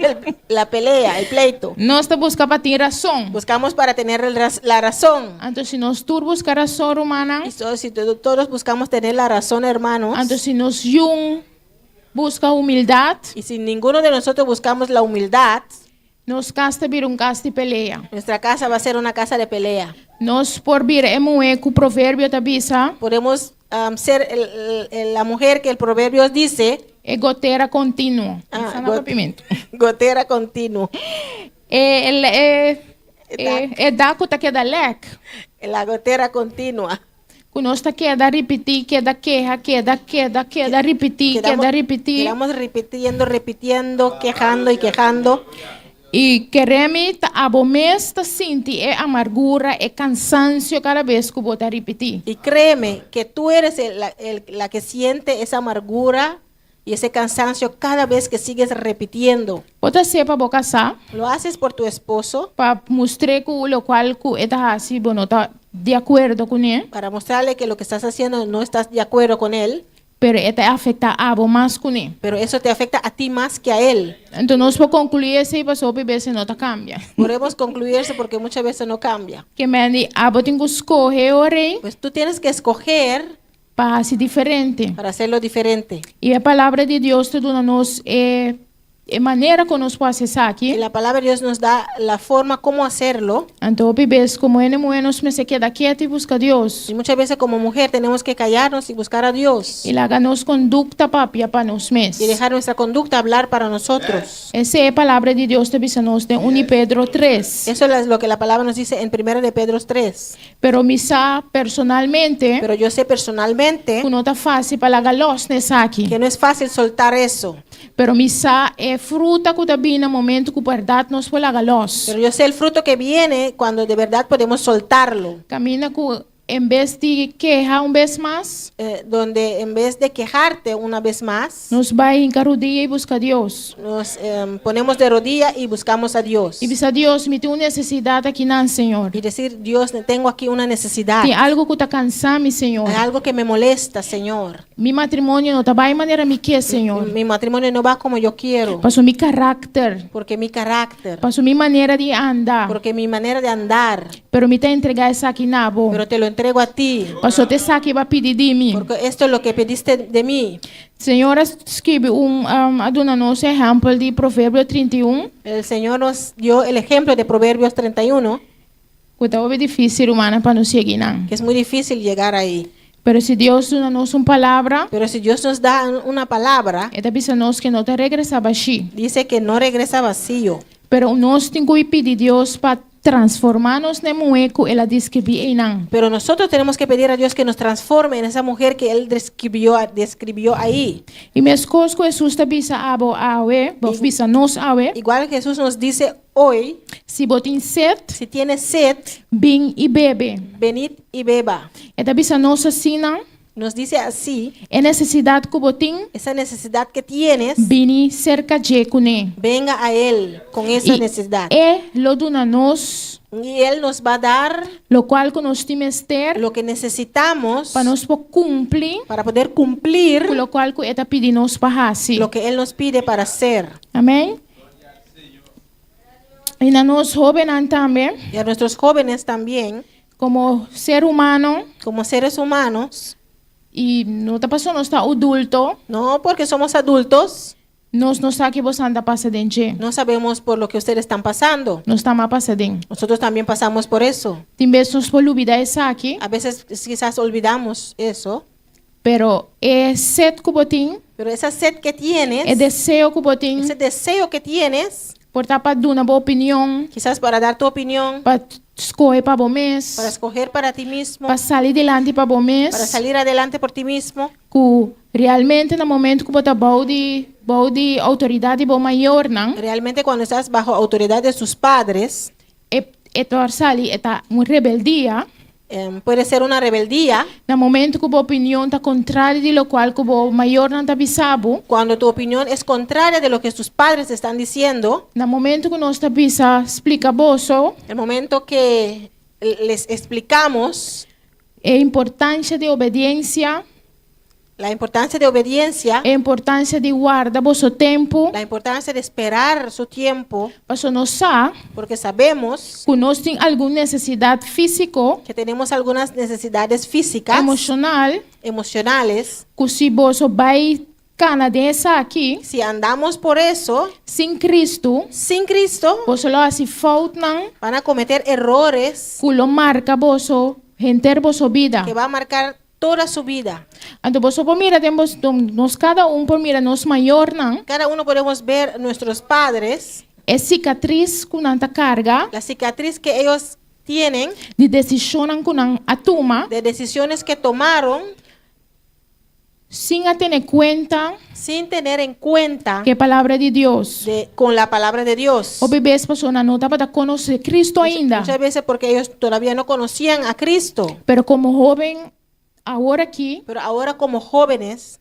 la pelea, el pleito. Nos está busca para tener razón. Buscamos para tener la razón. Entonces, si nos tur buscar razón humana, Y si todos buscamos tener la razón, hermanos, entonces si nos yun busca humildad, y si ninguno de nosotros buscamos la humildad, nos casta vir un casta de pelea. nuestra casa va a ser una casa de pelea. Nos por vir emue cu proverbio tabisa, Podemos ser la mujer que el proverbio dice, gotera continua. Ah, Sana got- pimento. gotera continua. Daco ta queda lek. La gotera continua. Cunosta queda repetir, queda queja, queda repetir, queda repetir. Quedamos repitiendo, quejando y quejando. Y queremos abomes ta sinti amargura, cansancio cada vez que vota repetir. Y créeme que tú eres la que siente esa amargura y ese cansancio cada vez que sigues repitiendo. Bota sepa boca sa, Lo haces por tu esposo para mostrar que lo cual que está así, bueno, está de acuerdo con él, para mostrarle que lo que estás haciendo no estás de acuerdo con él, pero está afecta a abo más con él. pero eso te afecta a ti más que a él. Entonces, nos por concluir ese paso, veces no te cambia. Podemos concluirse porque muchas veces no cambia. Que me di, abo tengo escoger ore Pues tú tienes que escoger para así diferente. para hacerlo diferente. Y la palabra de Dios te da nos maneira que nós podemos Y aqui. la palabra de Dios nos da la forma cómo hacerlo. Então, bebês, como é mulher, nós me se queda quieto e busca Deus. Y muchas veces como mujer tenemos que callarnos y buscar a Dios. E lá nos conduta papia para nós mesmos. Y dejar nuestra conducta hablar para nosotros. Essa é a palavra de Deus te bisa nós de 1 Pedro 3. Eso es lo que la palabra nos dice en 1 de Pedro 3. Pero misa personalmente, Pero yo sé personalmente que não tá fácil para galos nessa aqui. que no es fácil soltar eso. Pero misa é fruta que tá bem no momento que verdade nós foi galos. Pero yo sé el fruto que viene cuando de verdad podemos soltarlo. Camina que em vez de quejar vez mais, Donde en vez de quejarte una vez más, nós vai em rodilha e busca Deus. nos ponemos de rodilla y buscamos a Dios. E bisa Deus, me tem uma necessidade aqui não, Senhor. Y decir, Dios, tengo aquí una necesidad. Tem algo que tá cansando, Senhor. Hay algo que me molesta, Señor. Mi matrimônio não tá bem maneira me quer, Senhor. Mi matrimonio no va como yo quiero. Passou mi caráter, Porque mi carácter, passou mi maneira de andar. porque mi manera de andar, Pero me tá entregar essa aqui na boa. pero te lo entrego a ti. Passou te saque vai pedir de mim. Porque esto es lo que pediste de mí. Senhora, escreve aduna-nos exemplo de Provérbio 31. El Señor nos dio el ejemplo de Proverbios 31, Que tá bem difícil, humana, para nos seguir, não. que es muy difícil llegar ahí. Pero se Deus dá-nos uma palavra, Pero si Dios nos da una palabra, é avisa nós que não te regressa baixi. dice que no regresa vacío. Pero nós temos que pedir a Deus para transformar-nos na mulher que ela descreveu aí, não. Pero nosotros tenemos que pedir a Dios que nos transforme en esa mujer que Él describió ahí. E mesmo coisas que Jesus te bisa abo awe, bisa nos awe, Igual Jesús nos dice hoy, se botin set, si tienes sed, bem e bebe. venid y beba. É bisa nos assim, não. Nos dice así, É necessidade que botin, esa necesidad que tienes, bini cerca de cune. venga a Él con esa necesidad. É lo dona nos, Y Él nos va a dar lo qual que nós temos ter, lo que necesitamos para nós cumprir, para poder cumplir lo qual que eta pedir nos para assim. lo que Él nos pide para hacer. Amém? E na nós jovens também, Y a nuestros jóvenes también, como ser humano, como seres humanos, e não tá passando, nós tá adulto, no porque somos adultos, nós não sabe que você anda passadinho. no sabemos por lo que ustedes están pasando. Nós estamos passadinho. Nosotros también pasamos por eso. Tem vezes nós por olvidar isso aqui, A veces quizás olvidamos eso, pero é sede que botin, pero esa sed que é tienes, desejo que botin, ese deseo que tienes, por estar para dar uma boa opinião, quizás para dar tu opinión, para escolher para bom mês, para escoger para ti mismo, para sair delante para bom mês, para salir adelante por ti mismo, que realmente no momento que você bom de autoridade bom maior, não, realmente cuando estás bajo autoridad de tus padres, é salir é uma rebeldia. puede ser una rebeldía. No momento que a opinião está contrária de lo qual que o maior não está bisabo, Cuando tu opinión es contraria de lo que tus padres están diciendo, no momento que nós está bisa explica boso, el momento que les explicamos a importância de obediência, la importancia de obediencia, a importância de guardar vosso tempo, la importancia de esperar su tiempo, para nós saber porque sabemos que nós temos alguma necessidade física, que tenemos algunas necesidades físicas, emocional, emocionales. que se vosso vai canadense aqui, Si andamos por eso, sem Cristo, sin Cristo, vosso lo hace falta, van a cometer errores que lo marca vosso, render vosso vida. que va a marcar toda su vida. Então, você por mira, temos nós cada por mira nós maior não, Cada uno podemos ver nuestros padres, é cicatriz com tanta carga la cicatriz que ellos tienen de decisão com a toma, de decisiones que tomaron sem a ter conta sin tener en cuenta que a palavra de Deus. con la palabra de Dios. O bebê pessoa não estava a conhecer Cristo ainda, Muchas veces porque ellos todavía no conocían a Cristo, pero como jovem agora aqui pero ahora como jóvenes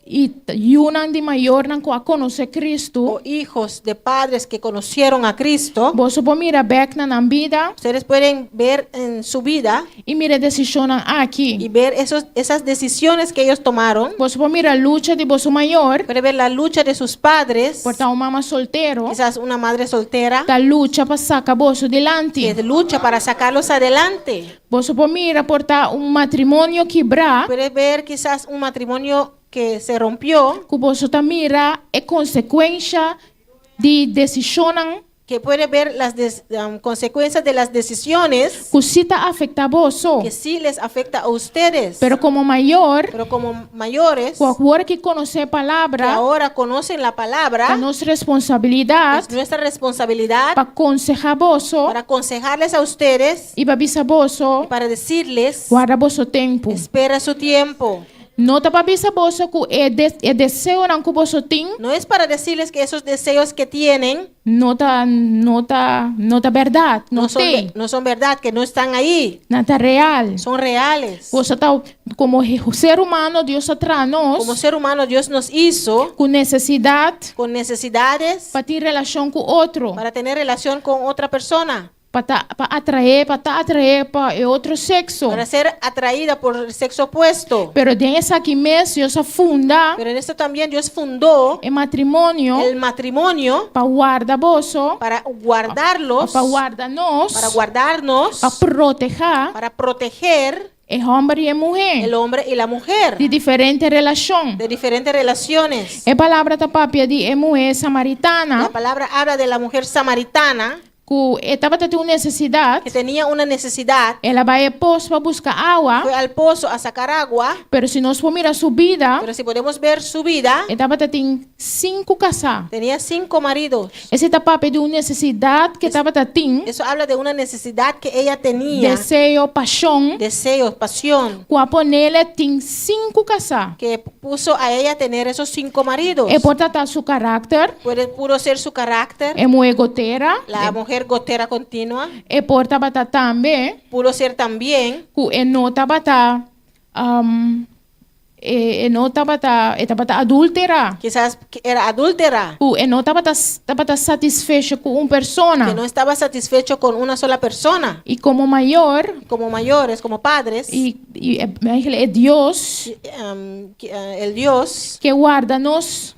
e uma de maior não a conhecer Cristo, o hijos de padres que conocieron a Cristo, você pode mirar back na vida ustedes pueden ver en su vida e mirar decisão aqui. y ver esas decisiones que ellos tomaron. Você pode mirar a luta de vosso maior, Puede ver la lucha de sus padres, por estar uma mama solteiro, quizás una madre soltera da luta para sacar vosso delante. que lucha para sacarlos adelante. Você pode mirar por estar matrimônio quebrar, Puede ver quizás un matrimonio que se rompió, que você tá mira é consequência de decisão que puede ver las consecuencias de las decisiones que sí tá afeta você. que sí les afecta a ustedes. Pero como maior, Pero como mayores, com agora que conhecer a que palavra, ahora conocen la palabra, a nossa responsabilidade es nuestra responsabilidad para aconselhar você para aconsejarles a ustedes e para avisar você, y para decirles, guarda vosso tempo. espera su tiempo. Não tá para avisar você que é desejo não que você tem, No es para decirles que esos deseos que tienen não tá verdade, não tem, no son verdad, que no están ahí, não tá real. son reales. Você tá como ser humano, Deus atrás Como nós ser humano, Dios nos hizo com necessidade con necesidades para ter relação com outro, para tener relación con otra persona, para atrair para outro sexo. para ser atraída por el sexo opuesto. Pero tem essa aqui mesmo, Deus funda Pero en esto también Dios fundó o matrimônio el matrimonio para guardar você, para guardarlos, para guardar nós, para guardarnos, para proteger para proteger o homem e a mulher el hombre y la mujer de diferentes relações. de diferentes relaciones. A palavra da papia de a mulher La samaritana palabra habla de la mujer samaritana que estava tendo necessidade, que tenía una necesidad, ela vai ao poço para buscar água, fue al pozo a sacar agua, pero se nós for mirar sua vida, pero si podemos ver su vida, estava tendo 5 casas. tenía 5 maridos. Esse é papel de uma necessidade que estava tendo, Eso habla de una necesidad que ella tenía, desejo, paixão, deseos, pasión, com a panela tem 5 casas. que puso a ella tener esos 5 maridos. É por tratar seu caráter, Pudo ser su carácter, é mulher goteira, la mujer gotera continua, é por tratar também pudo ser también que é não tratar adúltera, quizás que era adúltera, que é não tratar satisfecho com uma pessoa. que no estaba satisfecho con una sola persona. E como maior, Como mayores, como padres, é Deus el Dios, que guarda-nos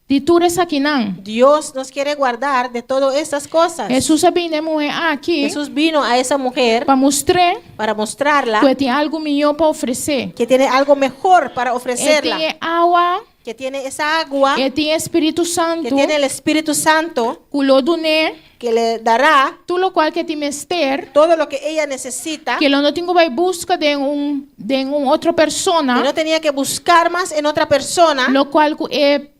de tudo isso aqui não. Dios nos quiere guardar de todas estas cosas. Jesus vinimos aqui Jesús vino a esa mujer para mostrar para mostrarla que tem algo melhor para oferecer. que tiene algo mejor para Ele ofrecerla, tem água, que tiene esa agua, ele tem Espírito que Santo, tiene el Espíritu Santo, que lo dune, que le dará tudo o qual que tem mister, todo lo que ella necesita, que ele não tem que vai busca de outra que persona, no tenía que buscar más en otra persona lo qual que é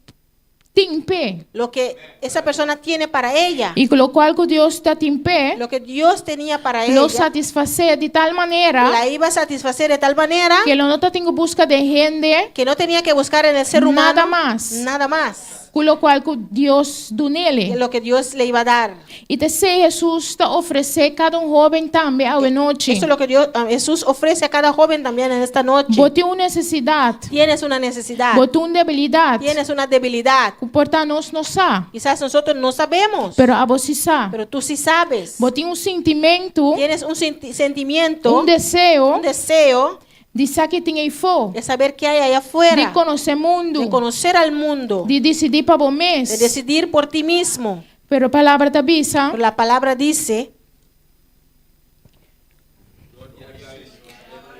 timpe, lo que esa persona tiene para ella, e lo qual que Deus está timpe, lo que Dios tenía para lo ella, satisfazer de tal maneira la iba a satisfacer de tal manera que ele não está tendo busca de gente, que no tenía que buscar en el ser humano nada más, nada más com lo qual que Deus do que nele. lo que Dios le iba a dar. E te sei Jesus está oferecer cada jovem também à noite. Eso es lo que Jesús ofrece a cada joven también en esta noche. Bote uma necessidade, Tienes una necesidad, bote uma debilidade, tienes una debilidad. que portanto nós não sabe, Quizás nosotros no sabemos, pero a você sabe. pero tú sí sabes. Bote sentimento, Tienes un sentimiento, deseo un deseo de saber que tem aí fora, de saber qué hay allá de afuera, conhecer mundo, de conocer al mundo, de decidir para o de mês. decidir por ti mismo. Pero a palavra da bisa, Pero la palabra dice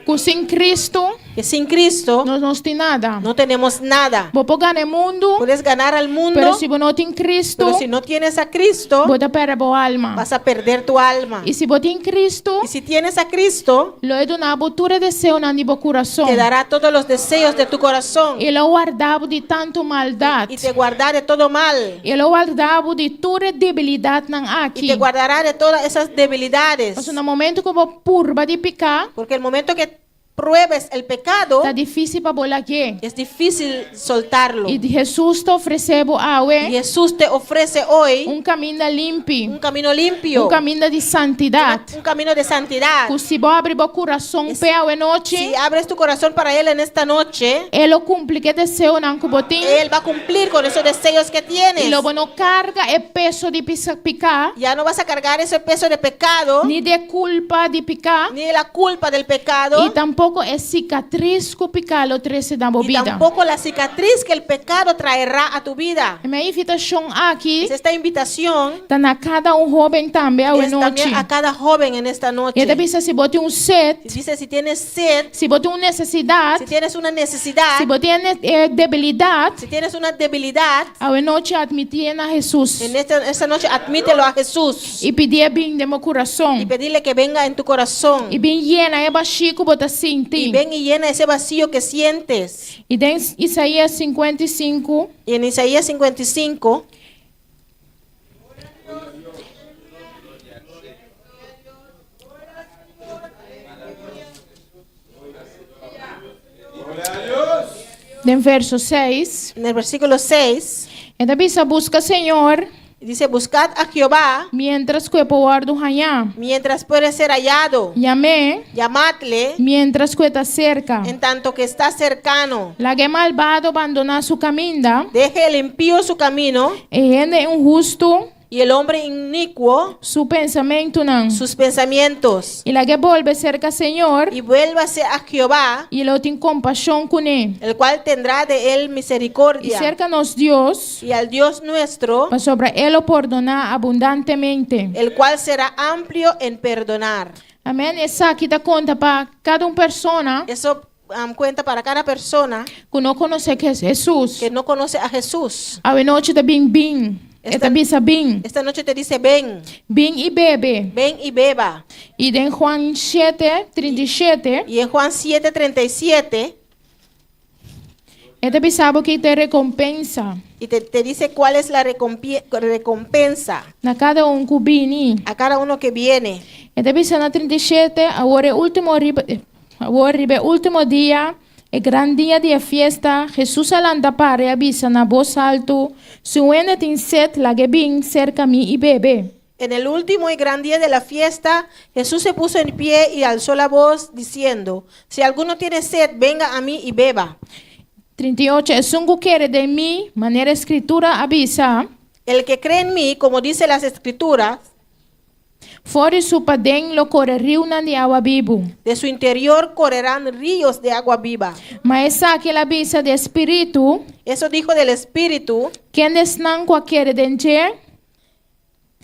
que sem Cristo que sin Cristo nós não tem nada. no tenemos nada. Vou ganhar o mundo, Puedes ganar al mundo, pero se você não tem Cristo, pero si no tienes a Cristo, você perde a alma. vas a perder tu alma. E se você tem Cristo, Y si tienes a Cristo, lo é donar botura deseo na seu coração. te dará todos los deseos de tu corazón Ele o guardava de tanto y maldade. te guardará de todo mal. Ele o guardava de toda debilidade não Y aqui. te guardará de todas esas debilidades. Mas no momento que você purba de pecar, Porque el momento que pruebes el pecado, tá difícil para bolar aqui. es difícil soltarlo. E Jesus te ofereceu a Y Jesús te ofrece hoy caminho limpo, un camino limpio, caminho de santidade. un camino de santidad. Que se você abrir o coração para a noite, Si abres tu corazón para Él en esta noche, Ele cumpre que deseo não que você tem. Él va a cumplir con esos deseos que tienes. E logo não carga o peso de pecar, Ya no vas a cargar ese peso de pecado, nem de culpa de pecar, ni de la culpa del pecado, e tampouco tampoco es cicatriz que o pecado trae na y vida. tampoco la cicatriz que el pecado traerá a tu vida. A minha invitação aqui Esta invitación está na cada jovem também hoje es noite. también a cada joven en esta noche. E também se bote set, Dice, si tienes sed, se bote necessidade, si tienes una necesidad, se bote debilidade, si tienes una debilidad, hoje noite admitir a Jesus en esta noche admítelo a Jesús e pedir bem de meu coração. y pedirle que venga en tu corazón. E bem llena é baixo bota sentir. Y ven y llena ese vacío que sientes. E em Isaías 55, Y en Isaías 55, em verso 6, en el versículo 6, a Bíblia busca Senhor dice, buscad a Jehová mientras que puedo hallar. mientras puede ser hallado. Llamé Llamadle mientras que está cerca. en tanto que está cercano. La que malvado abandona su camino, Deje el impío su camino y gente injusto y el hombre inicuo su pensamiento não. sus pensamientos. Y la que vuelve cerca Señor, Y vuélvase a Jehová, y lo tiene compasión con él. el cual tendrá de él Y misericordia. cerca nos Dios, Y al Dios nuestro, para sobre él lo perdonar abundantemente. el cual será amplio en perdonar. Amén. Essa aqui dá conta para cada persona Eso cuenta para cada persona que não conhece que é Jesus. que no conoce a Jesús. A noite da bem. Esta- Esta bisa bem. Esta noche te dice, ven, Bem e bebe. ven y beba. E em Juan 7:37, Y en Juan 7:37, esta bisa que te recompensa. y te dice cuál es la recompensa Na cada que vini. a cada uno que viene. Esta bisa na 37, agora é último dia. É grande dia de festa. Jesus alanda para e avisa na voz alto. Se alguém tem sede, lague bem cerca a mim e bebe. En el último y gran día de la fiesta, Jesús se puso en pie y alzó la voz diciendo, si alguno tiene sed, venga a mí y beba. 38. É sungo quer de mim, maneira escritura avisa. El que cree en mí, como dice las escrituras, Fora su padén lo corre rio de agua vivo. de su interior correrán ríos de agua viva. Mas essa que la visa de espíritu, Eso dijo del Espíritu. quem não qualquer denche,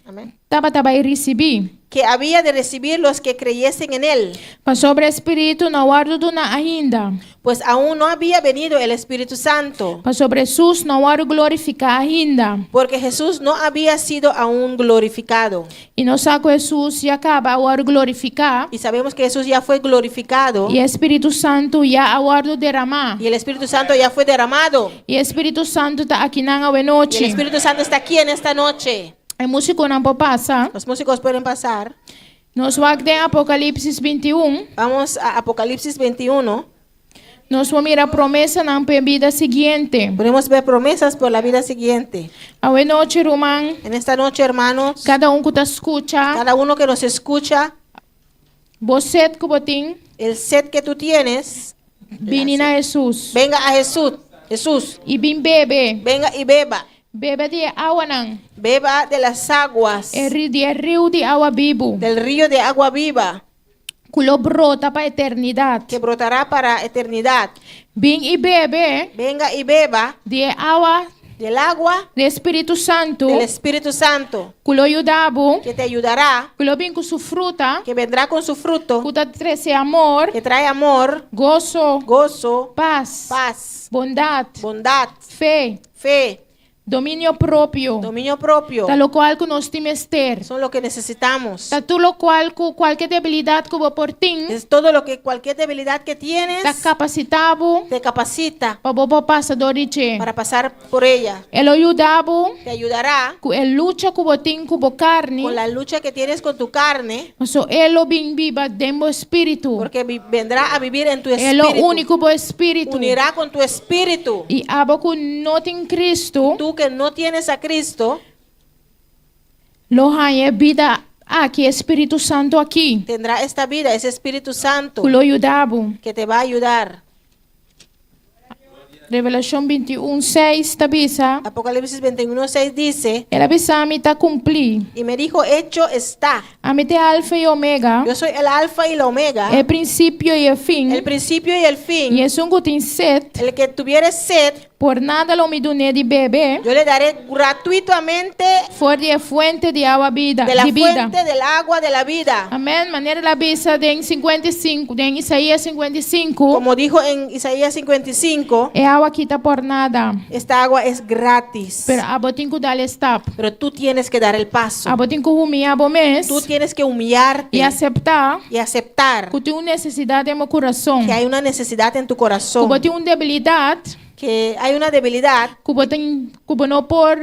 Amén. taba receber. Que había de recibir los que creyesen en él, Mas sobre espíritu não guardo na ainda. pues aún no había venido el Espíritu Santo, Mas sobre Jesus não guardo glorificar ainda. porque Jesús no había sido aún glorificado. E não saco Jesus já acaba guardo glorificar. Y sabemos que Jesús ya fue glorificado E Espírito Santo já aguardo derramar. y el Espíritu Santo ya fue derramado. E Espírito Santo está aqui na Y el noite. Espíritu Santo está aquí en esta noche. É músico não passa. Los músicos pueden pasar. Nos vamos em Apocalipse 21. Vamos a Apocalipsis 21. Nós vamos mirar a promessa na vida seguinte. Podemos ver promesas por la vida siguiente. A noite, irmão, En esta noche, hermanos, cada que te escucha, cada uno que nos escucha, você que botin, el sed que tú tienes, vem a Jesus. venga a Jesús. Jesús, E bem bebe. venga y beba. Bebe de água não. Beba de las aguas É rio de água vivo. del río de agua viva Que lo brota para a eternidade. que brotará para eternidad. Vem e bebe Venga y beba de água del agua do Espírito Santo. del Espíritu Santo, Que lo ayudabo. que te ayudará, Que lo vem com sua fruta. que vendrá con su fruto, Que te amor, que trae amor, gozo, gozo, paz, paz, bondade, bondad, fé, fe, domínio próprio. dominio propio. Tal qual que nós temos ter. Son lo que necesitamos. Tal qual que qualquer debilidade que você por tem, Es todo lo que cualquier debilidad que tienes está capacitado te capacita para você passar do origem. para pasar por ella. Ele ajudava Te ayudará que ele luta que você tem com a carne, con la lucha que tienes con tu carne, mas ele bem viva dentro do espírito. porque vendrá a vivir en tu Ele é o espíritu. único bom espírito. Unirá con tu espíritu. E abo que não tem Cristo, Tú que no tienes a Cristo, lo hay vida aqui, Espírito Santo aqui, tendrá esta vida, ese Espíritu Santo que lo ajudava. que te va a ayudar. Revelación 21:6 tabisa. Apocalipsis 21:6 dice, Ela bisa amita cumplir. y me dijo, hecho está. Amite alfa y omega. Yo soy el alfa y la omega, El principio y el fin. el principio y el fin. Y es un gutin set. El que tuviere sed, Por nada lo midune de bebé. yo le daré gratuitamente Fuerte de fuente de agua vida. de la De vida. fuente del agua de la vida. Amén. Maneira la bisa de 55, de Isaías 55. Como dijo en Isaías 55, É água que tá por nada. esta agua es gratis. Pero a botin que dar stop. Pero tú tienes que dar el paso. A botin que humilhar a mês. Tú tienes que humillarte E aceitar y aceptar que tem uma necessidade em meu coração. que hay una necesidad en tu Que corazón, botin uma debilidade. que hay una debilidad, Que botin que não por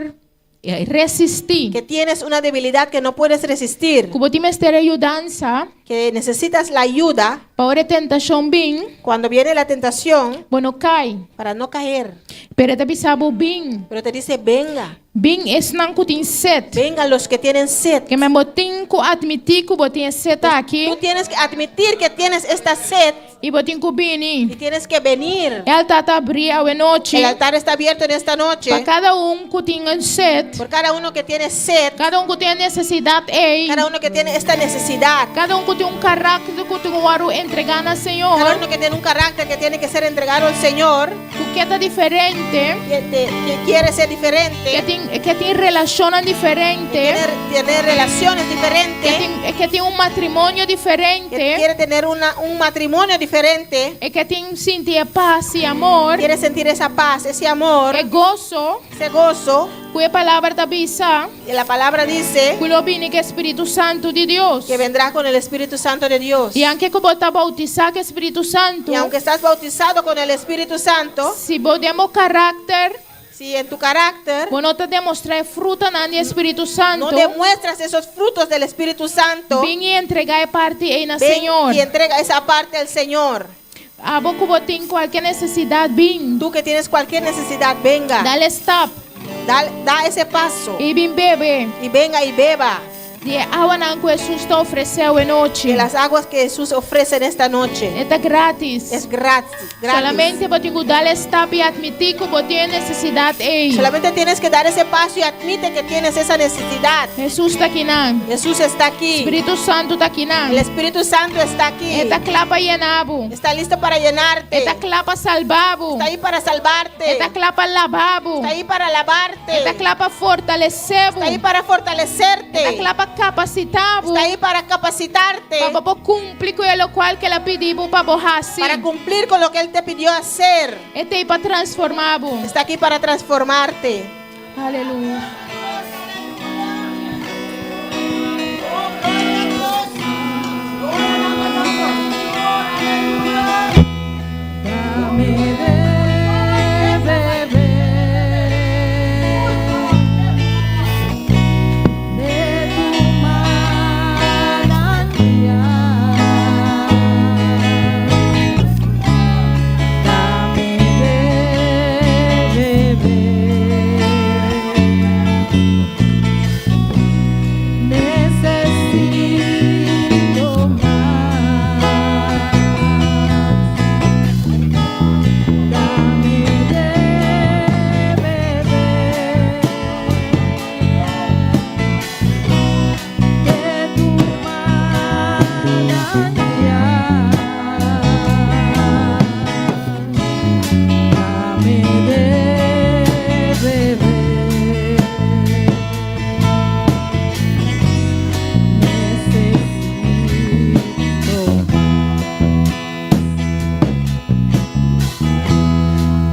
resistir. que tienes una debilidad que no puedes resistir, Que botin ter ajudança que necesitas la ayuda para a tentação bem. cuando viene la tentación Bueno cai. para no caer. Pero te bisabo bem. Pero te dice, venga, Bem es não que tem set. vengan los que tienen sed. Que me botin que admitir que botin set aqui. Tú tienes que admitir que tienes esta sed E botin que y bem. tienes que venir. Ela tá abrir a noite. El altar está abierto en esta noche. Para cada que tem set. Por cada uno que tiene sed, Cada que tem necessidade, ei. cada uno que tiene esta necesidad, Cada que tem caráter que tem que entregar ao Senhor. cada uno que tiene un carácter que tiene que ser entregado al Señor, Que é diferente. que quiere ser diferente, Que tem relação diferente. tener relaciones diferentes, Que tem matrimônio que diferente. quiere tener un matrimonio diferente, Que tem sentir paz e amor. quiere sentir esa paz, ese amor, É gozo. ese gozo. Que a palavra da bisa. Y la palabra dice Que lo vini que é Espírito Santo de Deus. que vendrá con el Espíritu Santo de Dios. E anche que botar bautizar que Espírito Santo. Y aunque estás bautizado con el Espíritu Santo, Se podemos caráter. si en tu carácter Bueno, te demostrar fruta no Espírito Santo. no demuestras esos frutos del Espíritu Santo, Vem e entregar parte aí na ven Senhor. y entrega esa parte al Señor. A boca botem qualquer necessidade, vem. Tú que tienes cualquier necesidad, venga, Dale stop. da ese paso E vem bebe. y venga y beba De água não que Jesus te ofereceu em noite. de las aguas que Jesús ofrece en esta noche. Está grátis. Es gratis, gratis. Solamente botem que dale stop e admitir que botem necessidade aí. Solamente tienes que dar ese paso y admite que tienes esa necesidad. Jesus está aqui não. Jesús está aquí. Espírito Santo está aqui não. El Espíritu Santo está aquí. Está clapa llenabo. Está listo para llenarte. Está clapa salvabo. Está ahí para salvarte. Está clapa lavabo. Está ahí para lavarte. Está clapa fortalecebo. Está ahí para fortalecerte. Está clapa capacitavo. Está ahí para capacitarte. Para cumprir com o qual que ela pediu para borrar-se. Para cumplir con lo que Él te pidió hacer. Está aí para transformar. Está aquí para transformarte. Aleluia.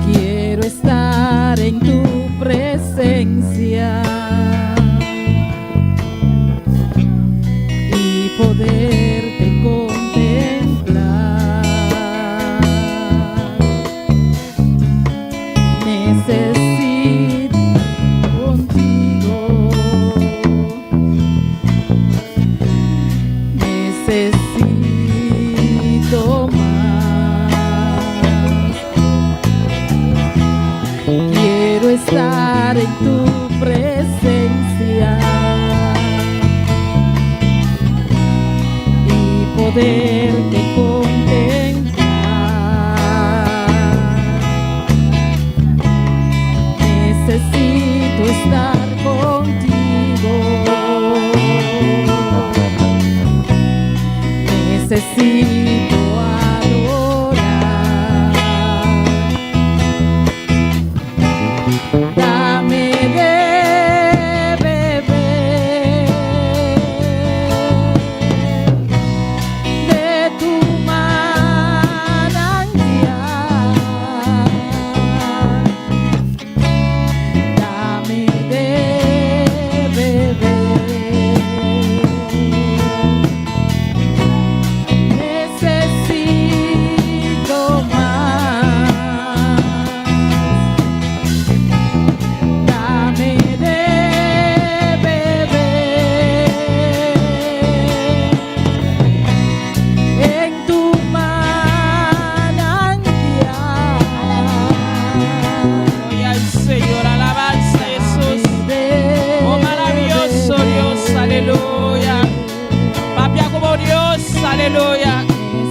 Quiero estar en tu presencia y poderte contemplar. Necesito contigo. Necesito más. Quiero estar en tu presencia y poderte contemplar. necesito estar contigo. Necesito adorar. Dame de beber de tu manantial. Dame de beber. Necesito más. Dame de beber en tu manantial. Gloria al Señor, alabanza a Jesús. Oh, maravilloso Dios, aleluya. Papi, como Dios, aleluya.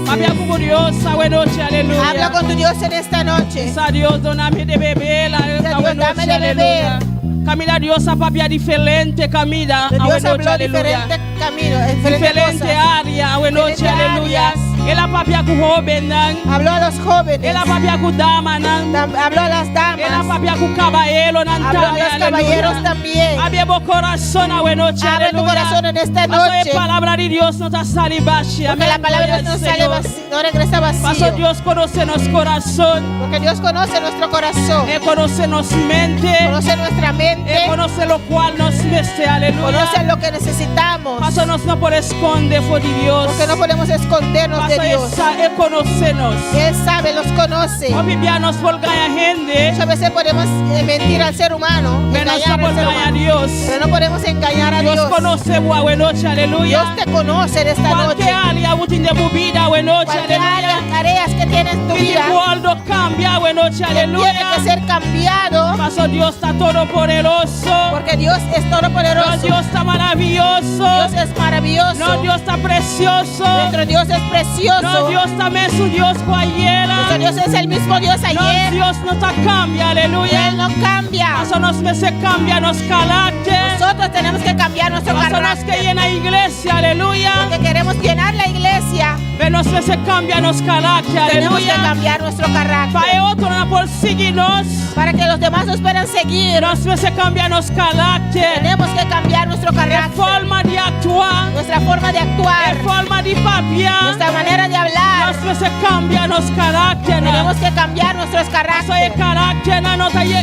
Papi, como Dios, buenas noches, aleluya. Habla con tu Dios en esta noche. Sa Dios, dame de beber, Dios, buenas dame noches, de aleluya. Camila, Dios, a papi, diferente, Camila, Dios buenas noches, habló aleluya. diferente camino, diferente Diferente cosas. área, buenas noches, Diferente aleluya. áreas. El papi, joven, Habló a los jóvenes. el papi, dama, Habló a las el damas. papi, caballero, Habló a los caballeros también. Abre tu corazón, buenas noches, Abre tu corazón en esta noche. La palabra de Dios no te sale vacía. Porque la palabra no sale vacío, no regresa Paso vacío. Dios conoce nuestro corazón. Porque Dios conoce nuestro corazón. Él conoce nuestra mente. Conoce nuestra mente. Él conoce lo cual nos veste, aleluya. Conoce lo que necesitamos. Paso nos no puede esconder por Dios. Porque no podemos escondernos de Paso Dios. Él conocenos. Él sabe, los conoce. O vivianos por ganar gente. Muchas veces podemos mentir al ser humano, Menos engañar por al ser ganar a humano. Dios. Pero no podemos engañar a Dios Dios. conoce buena noche, aleluya. Dios te conoce en esta noche. Cualquier área útil de tu vida, buena noche, Cualquier área, aleluya. tareas que tienes en tu Y vida, el mundo cambia, buena noche, tiene aleluya. que ser cambiado. Paso Dios está todopoderoso. Porque Dios es No, todopoderoso. Dios está maravilloso. Dios es maravilloso. No, Dios está precioso. Nuestro Dios es precioso. No, Dios también es su Dios cualquiera. Nuestro Dios es el mismo Dios No, ayer. Dios no está cambia, aleluya. Él no cambia. Paso nos veces cambia nos carácter. Nosotros tenemos que cambiar nuestro Paso nos que carácter. llena iglesia, aleluya. Porque queremos llenar la iglesia. Pero nos veces cambia nos carácter, Tenemos que aleluya. cambiar nuestro carácter. Para otro no por seguirnos. Para que los demás nos puedan seguir. Nos veces cambia nos carácter. Tenemos que cambiar nuestro La carácter. forma de actuar. Nuestra forma de La actuar. forma de papiar. Nuestra manera de hablar. Nos veces cambia nos carácter. Tenemos que cambiar nuestros Soy caracteres. carácter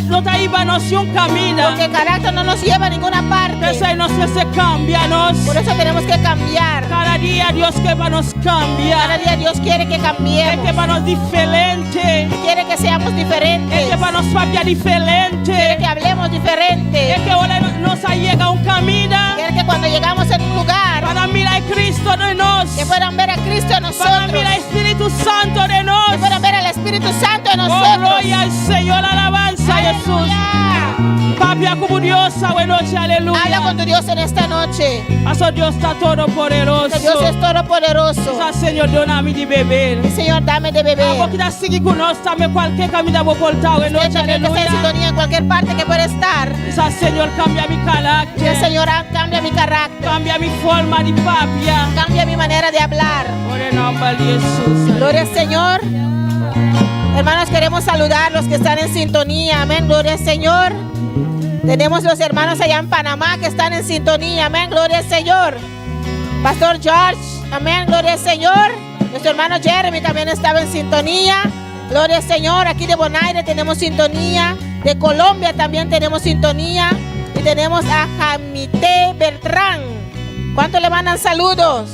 no te iba noción camina. Porque el carácter no nos lleva a ninguna parte. Ese nos se cambia nos. Por eso tenemos que cambiar. Cada día Dios que va nos Cada cambia. día Dios quiere que Es cambiemos. que va nos diferente. Quiere que seamos Es diferentes. que va nos papia Quiere diferente. que hablemos diferente. Es que ahora nos llega un camino. Quiere que cuando llegamos en un lugar, Para mirar a Cristo de nos. que puedan ver a Cristo en Para nosotros. mirar al Espíritu Santo de Que nos. puedan ver al Espíritu Santo en Oh, nosotros. gloria al Señor, alabanza a Jesús. Aleluya. Papia como Dios, buena noche, Habla aleluya. con tu Dios en esta noche. Paso Dios está todopoderoso. Que Dios es todopoderoso. Esa Señor, dona-me de beber. Y Señor, dame de Vou beber. que tá seguindo conosco também qualquer caminho vou voltar hoje noite, Usted también que está en aleluia. sintonía en cualquier parte que pueda estar. Essa Senhor cambia mi Y el carácter, Señor cambia mi carácter. cambia mi forma de papia. Cambia mi manera de hablar. Por el nombre de Jesús. Gloria al Señor. Hermanos, queremos saludar a los que están en sintonía. Amén. Gloria al Señor. Tenemos los hermanos allá en Panamá que están en sintonía. Amén. Gloria al Señor. Pastor George. Amén. Gloria al Señor. Nuestro hermano Jeremy también estaba en sintonía. Gloria al Señor. Aquí de Bonaire tenemos sintonía. De Colombia también tenemos sintonía. Y tenemos a Jamité Bertrán. ¿Cuántos le mandan saludos?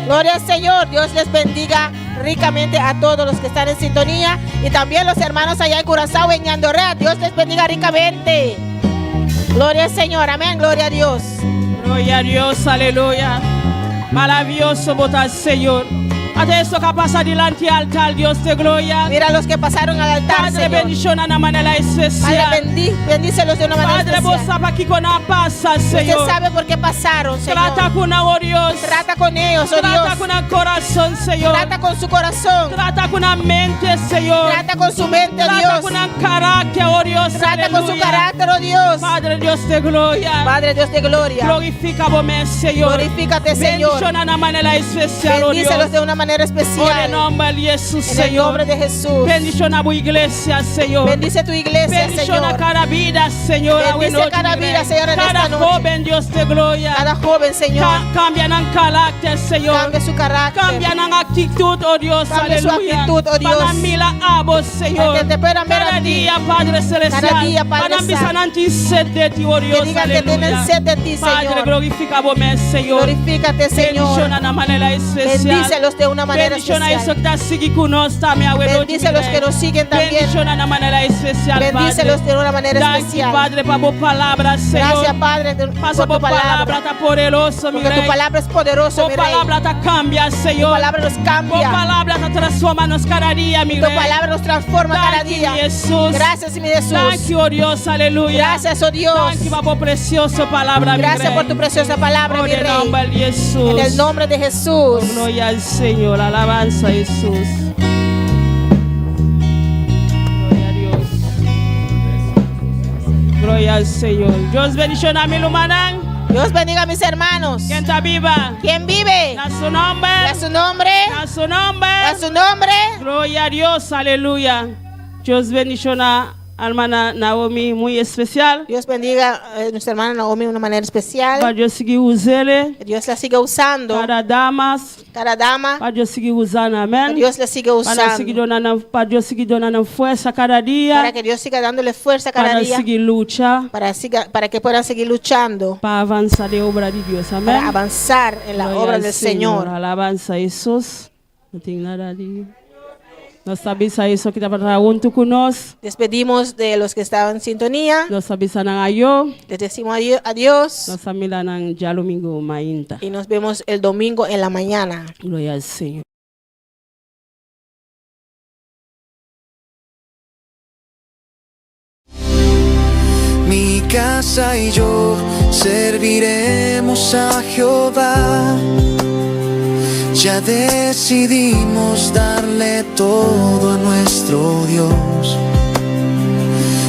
Gloria al Señor. Dios les bendiga ricamente a todos los que están en sintonía. Y también los hermanos allá en Curazao, en Ñandorrea. Dios les bendiga ricamente. Gloria al Señor. Amén. Gloria a Dios. Gloria a Dios, aleluya. Maravilloso botar Señor. Ate eso que pasa delante del altar, Dios de gloria. Mira a los que pasaron al altar, Padre, Señor. bendición de una manera especial. Padre, bendícelos de una manera Padre, vos especial. sabes que con la pasa, Usted Señor. sabe por qué pasaron, Señor. Trata con oh Dios. Trata con ellos, oh Trata Dios. con el corazón, Señor. Trata con su corazón. Trata con la mente, Señor. Trata con su mente, oh Trata Dios. con el carácter, oh Dios. Trata con su Aleluya. carácter, oh Dios. Padre Dios de gloria. Padre Dios de gloria. Glorifica vos, Señor. Glorifícate, Señor. Bendición de una manera especial, oh Dios. Bendícelos de una manera En el especial. nombre de Jesús, En el Señor. nombre de Jesús. Bendición a tu iglesia, Señor. Bendice tu iglesia, Bendición a Señor. cada vida, Señor. Bendice a cada vida, Señor, en Cada esta noche. joven, Dios de gloria. Cada joven, Señor. Cambian en carácter, Señor. Cambia su carácter. Cambian en actitud, oh Dios. Cambia su Aleluya. actitud, oh Dios. Para mirar a vos, Señor. Para que te puedan ver Cada a ti. día, Padre Celestial. Cada día, Padre Para empezar Santo. a ti sed de ti, oh Dios. Que digan que Aleluya. tienen sed de ti, Padre, Señor. glorifica vos, Señor. Glorifícate, Bendición Señor. de una manera especial. Bendícelos de una manera Bendición a eso especial. que está siguiendo con nosotros también, abuelo. Bendícelos que nos siguen también. Bendición de una manera especial, Bendícelos Padre. de una manera Gracias, especial. Padre, por tu palabra, Señor. Gracias, Padre, Pasa por tu palabra. está poderoso, mi Porque tu rey. palabra es poderoso, Tu mi rey. palabra te cambia, Tu Señor. palabra nos Tu cambia. palabra te transforma cada día, mi Tu rey. palabra nos transforma cada Thank you, día. Jesús. Gracias, mi Jesús. Thank you, oh Dios, aleluya. Gracias, oh Dios. Thank you, por preciosa palabra, mi Gracias rey. por tu preciosa palabra, mi En el rey. nombre de Jesús. En el nombre de Jesús. Gloria al Señor, alabanza a Jesús. Gloria a Dios. Gloria al Señor. Dios bendición a mi lumanán. Dios bendiga a mis hermanos. ¿Quién está viva? ¿Quién vive? A su nombre. A su nombre. A su nombre. A su nombre. Gloria a Dios, aleluya. Dios bendición a hermana Naomi muy especial. Dios bendiga a nuestra hermana Naomi de una manera especial. Para Dios seguir usando. Que Dios la siga usando. Para damas. Cada dama. Para Dios seguir usando, amén. Que Dios la siga usando. Para Dios seguir donando fuerza cada día. Para que Dios siga dándole fuerza cada Para día. seguir lucha. Para que puedan seguir luchando. Para avanzar de obra de Dios, amén. Para avanzar en la Gloria obra al del Señor. Alabanza a Jesús. No tengo nada de... Nós sabemos isso que está junto conosco. Despedimos de los que estaban en sintonía. Nós sabemos a eu. Les decimos adiós. Nós sabemos já domingo mainta. Y nos vemos el domingo en la mañana. Gloria al Señor. Mi casa y yo serviremos a Jehová. Ya decidimos darle todo a nuestro Dios.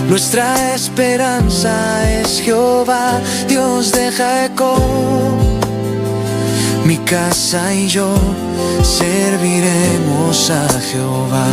Nuestra esperanza es Jehová, Dios de Jacob. Mi casa y yo serviremos a Jehová.